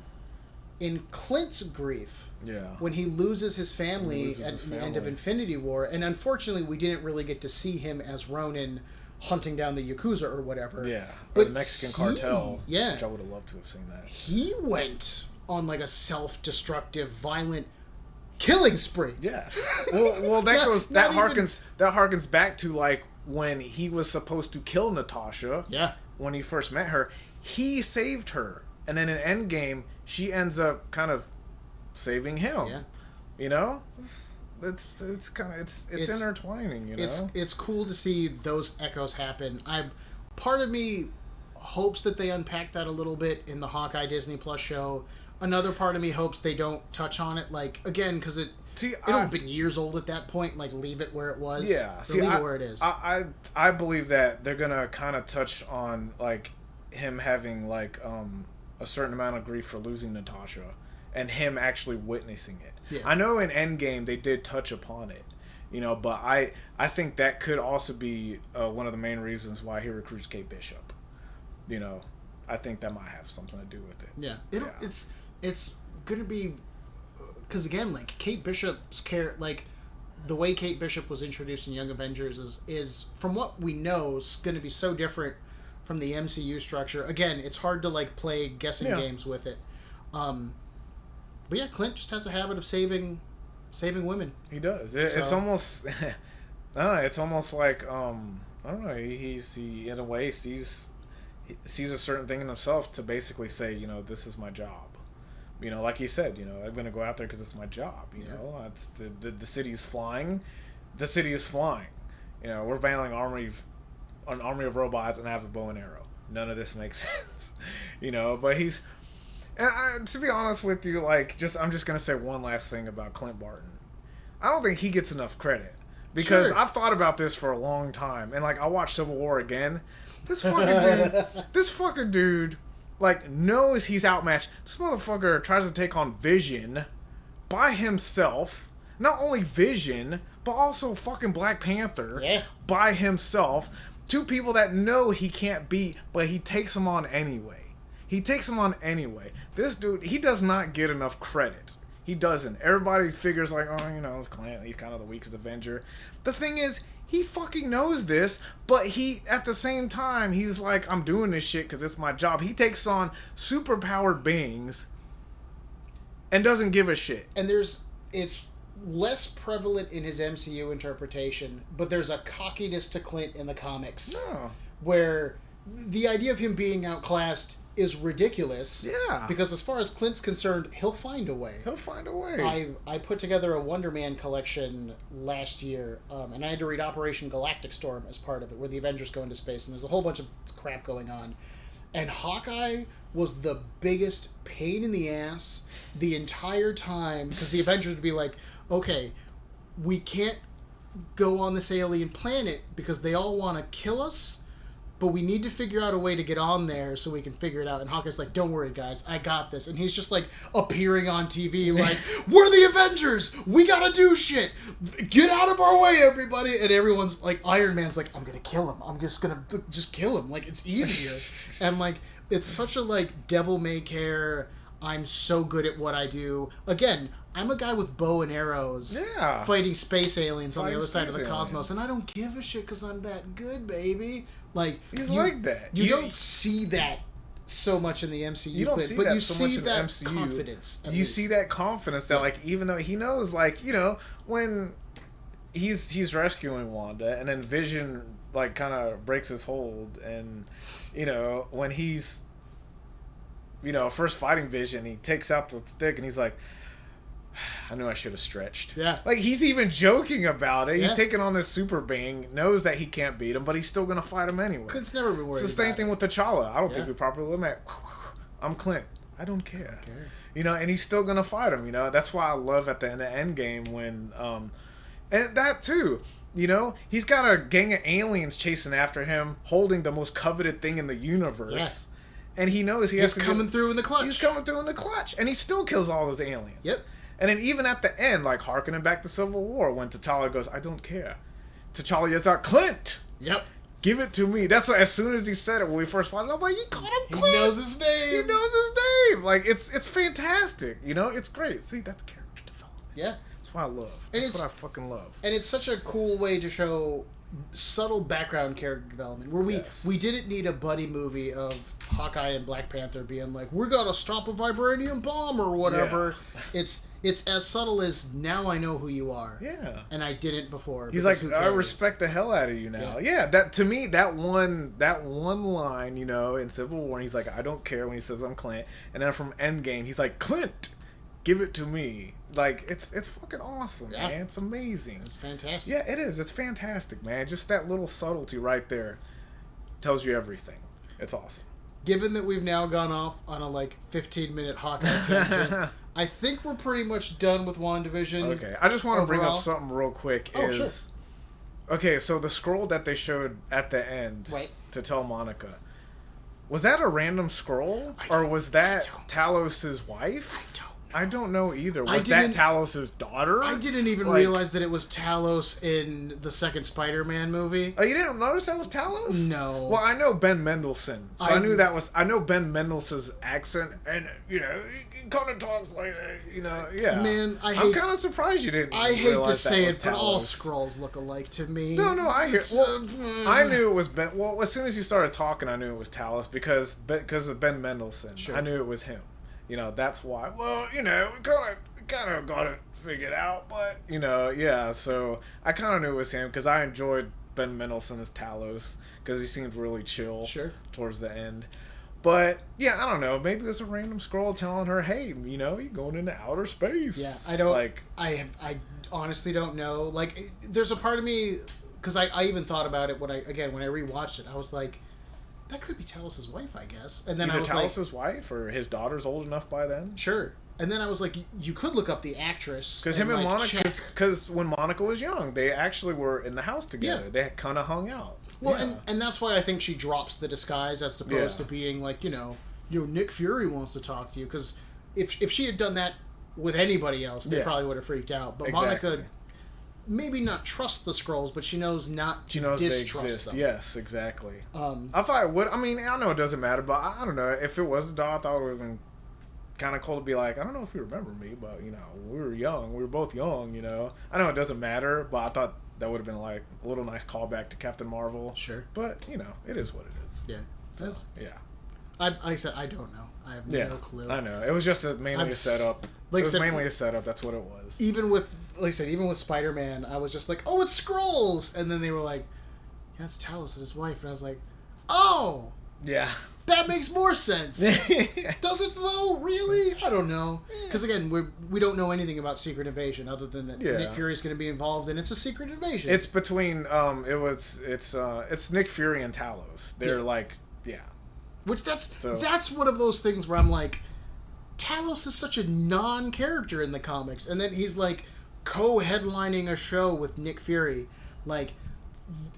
in Clint's grief. Yeah. When he loses his family at the end of Infinity War. And unfortunately, we didn't really get to see him as Ronin hunting down the Yakuza or whatever. Yeah. Or but the Mexican cartel. Yeah. Which I would have loved to have seen that. He went on like a self-destructive, violent killing spree. Yeah. Well, that harkens back to like when he was supposed to kill Natasha. Yeah. When he first met her, he saved her, and then in Endgame, she ends up kind of saving him. Yeah. You know, it's kind of it's intertwining. You know, it's cool to see those echoes happen. Part of me hopes that they unpack that a little bit in the Hawkeye Disney Plus show. Another part of me hopes they don't touch on it, like, again, because it'll have been years old at that point. Like, leave it where it was. Yeah, leave it where it is. I believe that they're gonna kind of touch on like him having like a certain amount of grief for losing Natasha, and him actually witnessing it. Yeah. I know in Endgame they did touch upon it, you know, but I think that could also be one of the main reasons why he recruits Kate Bishop. You know, I think that might have something to do with it. Yeah, it's gonna be, because again, like Kate Bishop's like the way Kate Bishop was introduced in Young Avengers is from what we know is going to be so different from the MCU structure. Again, it's hard to like play guessing games with it. But yeah, Clint just has a habit of saving women. He does. It's almost I don't know. It's almost like I don't know. He in a way sees a certain thing in himself to basically say, you know, this is my job. You know, like he said, you know, I'm going to go out there because it's my job. You know, it's the city's flying. The city is flying. You know, we're battling an army of robots, and I have a bow and arrow. None of this makes sense. You know, but he's... And to be honest with you, like, I'm just going to say one last thing about Clint Barton. I don't think he gets enough credit. Because I've thought about this for a long time. And, like, I watched Civil War again. This fucking dude... like, knows he's outmatched. This motherfucker tries to take on Vision by himself. Not only Vision, but also fucking Black Panther by himself. Two people that know he can't beat, but he takes them on anyway. This dude, he does not get enough credit. He doesn't. Everybody figures like, oh, you know, it's Clint. He's kind of the weakest Avenger. The thing is, he fucking knows this, but he, at the same time, he's like, I'm doing this shit because it's my job. He takes on superpowered beings and doesn't give a shit. And it's less prevalent in his MCU interpretation, but there's a cockiness to Clint in the comics. No. Where the idea of him being outclassed is ridiculous. Yeah. Because as far as Clint's concerned, he'll find a way. I put together a Wonder Man collection last year, and I had to read Operation Galactic Storm as part of it, where the Avengers go into space, and there's a whole bunch of crap going on. And Hawkeye was the biggest pain in the ass the entire time, because the Avengers would be like, okay, we can't go on this alien planet because they all want to kill us, but we need to figure out a way to get on there so we can figure it out. And Hawkeye's like, don't worry, guys, I got this. And he's just, like, appearing on TV like, we're the Avengers! We gotta do shit! Get out of our way, everybody! And everyone's like, Iron Man's like, I'm gonna kill him. I'm just gonna kill him. Like, it's easier. And, like, it's such a, like, devil-may-care, I'm so good at what I do. Again, I'm a guy with bow and arrows fighting space aliens on the other side of the cosmos, and I don't give a shit because I'm that good, baby. Like, he's like that. You don't see that so much in the MCU. You don't see that so much in the MCU. Confidence. You see that confidence that, like, even though he knows, like, you know, when he's rescuing Wanda, and then Vision, like, kind of breaks his hold, and, you know, when he's, you know, first fighting Vision, he takes out the stick, and he's like, I knew I should have stretched. Yeah. Like, he's even joking about it. He's taking on this super being, knows that he can't beat him, but he's still going to fight him anyway. Clint's never been worried. It's the same thing with T'Challa. I don't think we properly limit. I'm Clint. I don't care. You know, and he's still going to fight him, you know. That's why I love at the end game when, and that too, you know, he's got a gang of aliens chasing after him, holding the most coveted thing in the universe. Yeah. And he knows he's coming through in the clutch. He's coming through in the clutch. And he still kills all those aliens. Yep. And then even at the end, like, harkening back to Civil War, when T'Challa goes, I don't care. T'Challa yells out, Clint! Yep. Give it to me. That's what, as soon as he said it, when we first fought it, I'm like, he called him Clint! He knows his name! He knows his name! Like, it's fantastic, you know? It's great. See, that's character development. Yeah. That's what I love. That's what I fucking love. And it's such a cool way to show subtle background character development where Yes. we didn't need a buddy movie of Hawkeye and Black Panther being like, we gotta stop a vibranium bomb or whatever. Yeah. It's as subtle as, now I know who you are. Yeah. And I didn't before. He's like, who I cares? respect the hell out of you now. Yeah, that to me, that one line, you know, in Civil War, he's like, I don't care when he says I'm Clint. And then from Endgame, he's like, Clint, give it to me. Like, it's fucking awesome, man. It's amazing. It's fantastic. Yeah, it is. It's fantastic, man. Just that little subtlety right there tells you everything. It's awesome. Given that we've now gone off on a 15-minute Hawkeye tangent, I think we're pretty much done with WandaVision. Okay, I just want to bring overall. up something real quick. Oh, Sure. Okay, so the scroll that they showed at the end Right. to tell Monica, was that a random scroll? Or was that Talos's wife? I don't know either. Was that Talos's daughter? I didn't even realize that it was Talos in the second Spider-Man movie. Oh, you didn't notice that was Talos? No. Well, I know Ben Mendelsohn, so I knew that was. I know Ben Mendelsohn's accent, and you know, he kind of talks like, you know, yeah. Man, I'm kind of surprised you didn't. I hate to realize say that it, but was all Talos. Skrulls look alike to me. No, I hear. Well, I knew it was Ben. Well, as soon as you started talking, I knew it was Talos because of Ben Mendelsohn. Sure. I knew it was him. You know, that's why. Well, you know, we kind of got it figured out, but you know, yeah. So I kind of knew it was him because I enjoyed Ben Mendelsohn as Talos because he seemed really chill. Sure. Towards the end. But yeah, I don't know. Maybe it was a random scroll telling her, "Hey, you know, you're going into outer space." Yeah, I don't. I honestly don't know. Like, there's a part of me because I even thought about it when I rewatched it. I was like, that could be Talos' wife, I guess. And then either I was Talos' wife or his daughter's old enough by then. Sure. And then I was like, you could look up the actress. Because him and Monica, check. because when Monica was young, they actually were in the house together. Yeah. They kind of hung out. Well, Yeah. and that's why I think she drops the disguise as opposed to being like, Nick Fury wants to talk to you. Because if she had done that with anybody else, they probably would have freaked out. But Monica, maybe not trust the Skrulls, but she knows not to distrust they exist. them. Yes, exactly. I thought it would. I mean, I know it doesn't matter, but I don't know. If it was a doll, I thought it would have been kind of cool to be like, I don't know if you remember me, but, you know, we were young. We were both young, you know. I know it doesn't matter, but I thought that would have been like a little nice callback to Captain Marvel. Sure. But, you know, it is what it is. Yeah. So, yeah. I said, I don't know. I have no clue. I know. It was just mainly a setup. Like it was said, mainly a setup. That's what it was. Even with Spider-Man, I was just like, oh, it's Skrulls! And then they were like, yeah, it's Talos and his wife. And I was like, oh! Yeah. That makes more sense. Does it, though? Really? I don't know. Because, again, we don't know anything about Secret Invasion other than that Nick Fury's going to be involved, and it's a secret invasion. It's between, it's Nick Fury and Talos. They're Which that's one of those things where I'm like, Talos is such a non-character in the comics, and then he's like co-headlining a show with Nick Fury. Like,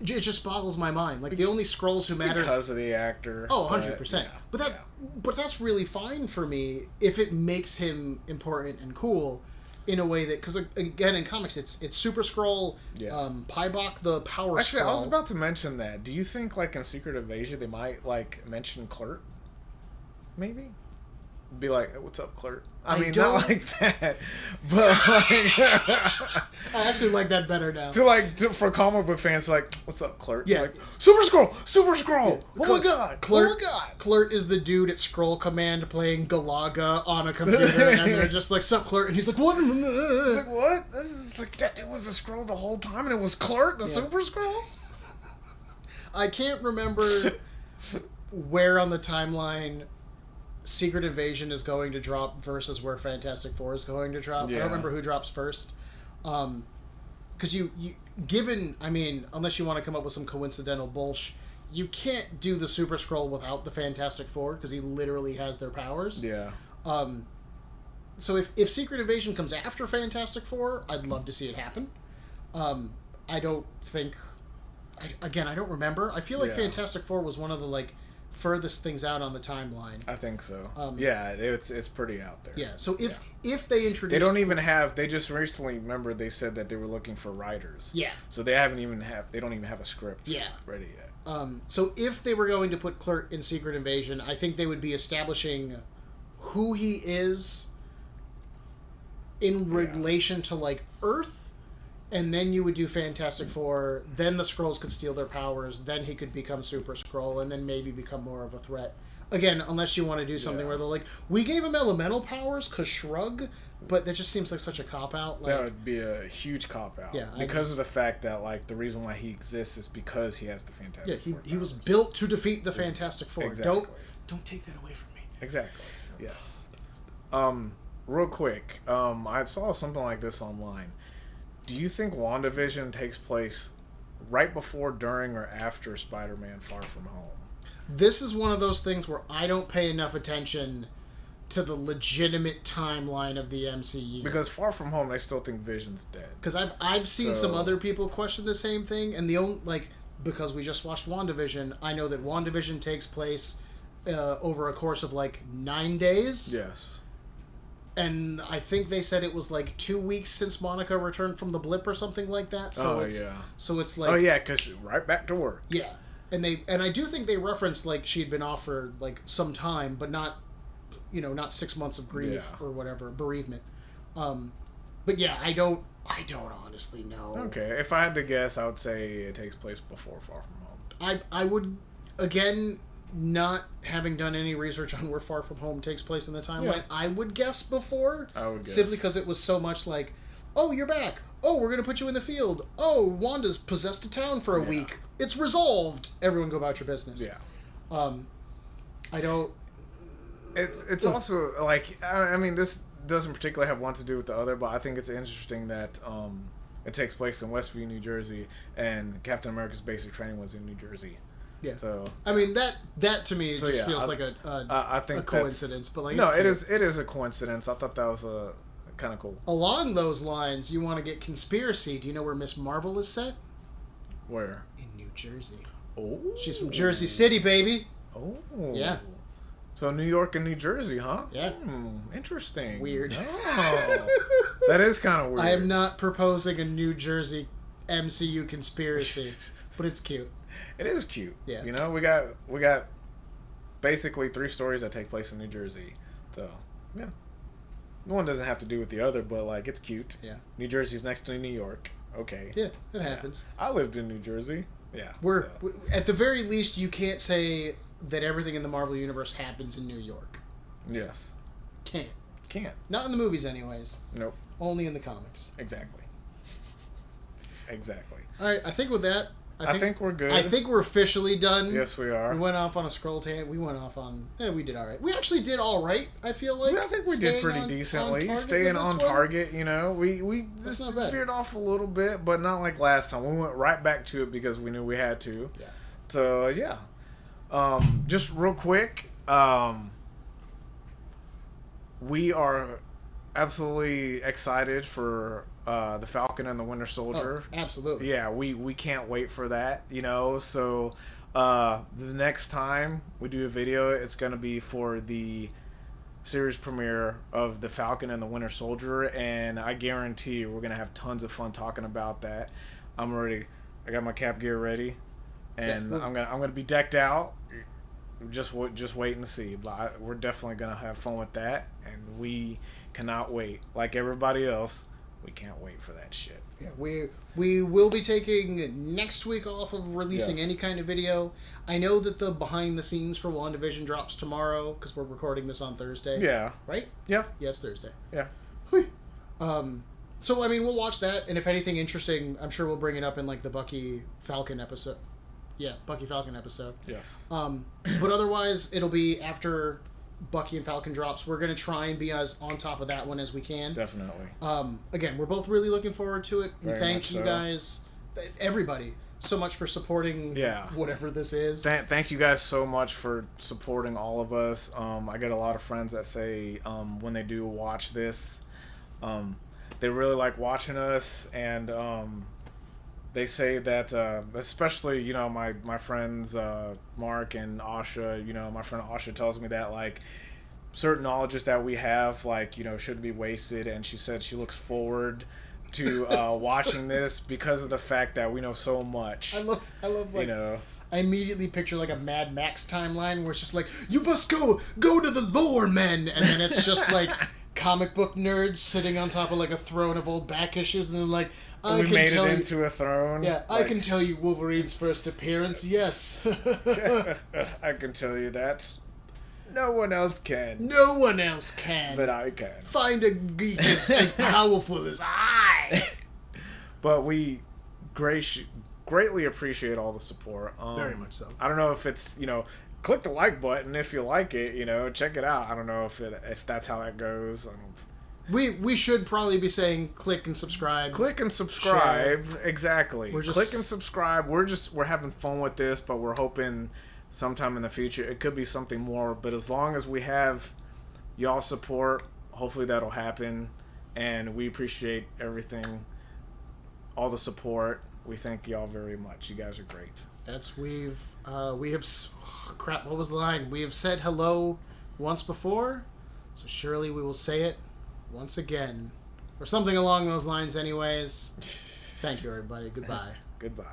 it just boggles my mind. Like, the only Skrulls who matter because of the actor. Oh, 100%. But that's really fine for me if it makes him important and cool in a way that, because again in comics it's Super Skrull, Pybok the Power Skrull. Actually, I was about to mention that. Do you think like in Secret Invasion they might like mention Clint? Maybe. Be like, hey, what's up, Clint? I mean, not like that, but like, I actually like that better now. For comic book fans, like, what's up, Clint? Yeah, like, Super Skrull. Yeah. Oh my god, Clint is the dude at Skrull Command playing Galaga on a computer, and they're just like, "Sup, Clint?" And he's like, "What?" He's like, what? It's like that dude was a Skrull the whole time, and it was Clint, the Super Skrull. I can't remember where on the timeline Secret Invasion is going to drop versus where Fantastic Four is going to drop. I don't remember who drops first. Because unless you want to come up with some coincidental bullshit, you can't do the Super Skrull without the Fantastic Four because he literally has their powers. Yeah. So if Secret Invasion comes after Fantastic Four, I'd love to see it happen. I don't think... I don't remember. I feel like Fantastic Four was one of the, furthest things out on the timeline. I think so. It's pretty out there. Yeah, so if they introduce... They don't even have... They just recently, remember, they said that they were looking for writers. Yeah. So they don't even have a script ready yet. So if they were going to put Clint in Secret Invasion, I think they would be establishing who he is in relation to, Earth, and then you would do Fantastic Four, then the Skrulls could steal their powers, then he could become Super Skrull, and then maybe become more of a threat. Again, unless you want to do something where they're like, we gave him elemental powers, cause shrug, but that just seems like such a cop-out. Like, that would be a huge cop-out. Yeah, because of the fact that, like, the reason why he exists is because he has the Fantastic Four. He was built to defeat the Fantastic Four. Exactly. Don't take that away from me. Exactly. Yes. Real quick, I saw something like this online. Do you think WandaVision takes place right before, during, or after Spider-Man Far From Home? This is one of those things where I don't pay enough attention to the legitimate timeline of the MCU. Because Far From Home, they still think Vision's dead. Because I've seen some other people question the same thing, and the only, like, because we just watched WandaVision, I know that WandaVision takes place over a course of like 9 days. Yes. And I think they said it was like 2 weeks since Monica returned from the blip or something like that. So So it's like... Oh, yeah, because right back to work. Yeah. And I do think they referenced, like, she had been off for, like, some time, but not, not 6 months of grief or whatever, bereavement. But yeah, I don't honestly know. Okay, if I had to guess, I would say it takes place before Far From Home. I would, again, not having done any research on where Far From Home takes place in the timeline, I would guess before. I would guess. Simply because it was so much like, oh, you're back. Oh, we're going to put you in the field. Oh, Wanda's possessed a town for a week. It's resolved. Everyone go about your business. Yeah. I don't... It's also, like, I mean, this doesn't particularly have one to do with the other, but I think it's interesting that it takes place in Westview, New Jersey, and Captain America's basic training was in New Jersey. Yeah. So I mean that to me just feels like I think a coincidence, but like no, it is a coincidence. I thought that was kind of cool. Along those lines, you want to get conspiracy. Do you know where Miss Marvel is set? Where? In New Jersey. Oh. She's from Jersey City, baby. Oh. Yeah. So New York and New Jersey, huh? Yeah. Interesting. Weird. Oh. That is kind of weird. I am not proposing a New Jersey MCU conspiracy, but it's cute. It is cute. Yeah. We got basically 3 stories that take place in New Jersey. So, yeah. One doesn't have to do with the other, but, like, it's cute. Yeah. New Jersey's next to New York. Okay. Yeah, it happens. I lived in New Jersey. Yeah. We're at the very least, you can't say that everything in the Marvel Universe happens in New York. Yes. Can't. Not in the movies, anyways. Nope. Only in the comics. Exactly. All right, I think with that... I think we're good. I think we're officially done. Yes, we are. We went off on a scroll tangent. We went off on... we did all right. We actually did all right, I feel like. I think we did pretty decently. Staying on target, We just veered off a little bit, but not like last time. We went right back to it because we knew we had to. Yeah. So, yeah. Just real quick, we are absolutely excited for... the Falcon and the Winter Soldier. Oh, absolutely. Yeah, we can't wait for that, So, the next time we do a video, it's going to be for the series premiere of the Falcon and the Winter Soldier, and I guarantee we're going to have tons of fun talking about that. I'm ready. I got my cap gear ready, and I'm gonna be decked out. Just wait and see. But we're definitely going to have fun with that, and we cannot wait. Like everybody else, we can't wait for that shit. Yeah, we will be taking next week off of releasing any kind of video. I know that the behind the scenes for WandaVision drops tomorrow because we're recording this on Thursday. Yeah. Right? Yeah. Yeah, it's Thursday. Yeah. So I mean, we'll watch that, and if anything interesting, I'm sure we'll bring it up in like the Bucky Falcon episode. Yeah, Bucky Falcon episode. Yes. But otherwise, it'll be after Bucky and Falcon drops. We're going to try and be as on top of that one as we can. Definitely. Again, we're both really looking forward to it. Very thank you so. Guys, everybody, so much for supporting whatever this is. Thank you guys so much for supporting all of us. I get a lot of friends that say when they do watch this, they really like watching us, and they say that, especially, my friends, Mark and Asha, my friend Asha tells me that, like, certain knowledges that we have, like, shouldn't be wasted, and she said she looks forward to watching this because of the fact that we know so much. I love, like, I immediately picture, like, a Mad Max timeline where it's just like, you must go to the lore, men, and then it's just, like, comic book nerds sitting on top of like a throne of old back issues, and then like, we made it into a throne. Yeah, like, I can tell you Wolverine's first appearance. Yes, I can tell you that. No one else can. No one else can. But I can. Find a geek as powerful as I. But we greatly appreciate all the support. Very much so. I don't know if it's, click the like button if you like it, check it out. I don't know if that's how that goes. We should probably be saying click and subscribe. Click and subscribe. Share. Exactly. Click and subscribe. We're having fun with this, but we're hoping sometime in the future it could be something more. But as long as we have y'all support, hopefully that'll happen. And we appreciate everything, all the support. We thank y'all very much. You guys are great. Crap, what was the line? We have said hello once before, so surely we will say it once again. Or something along those lines anyways. Thank you, everybody. Goodbye. Goodbye.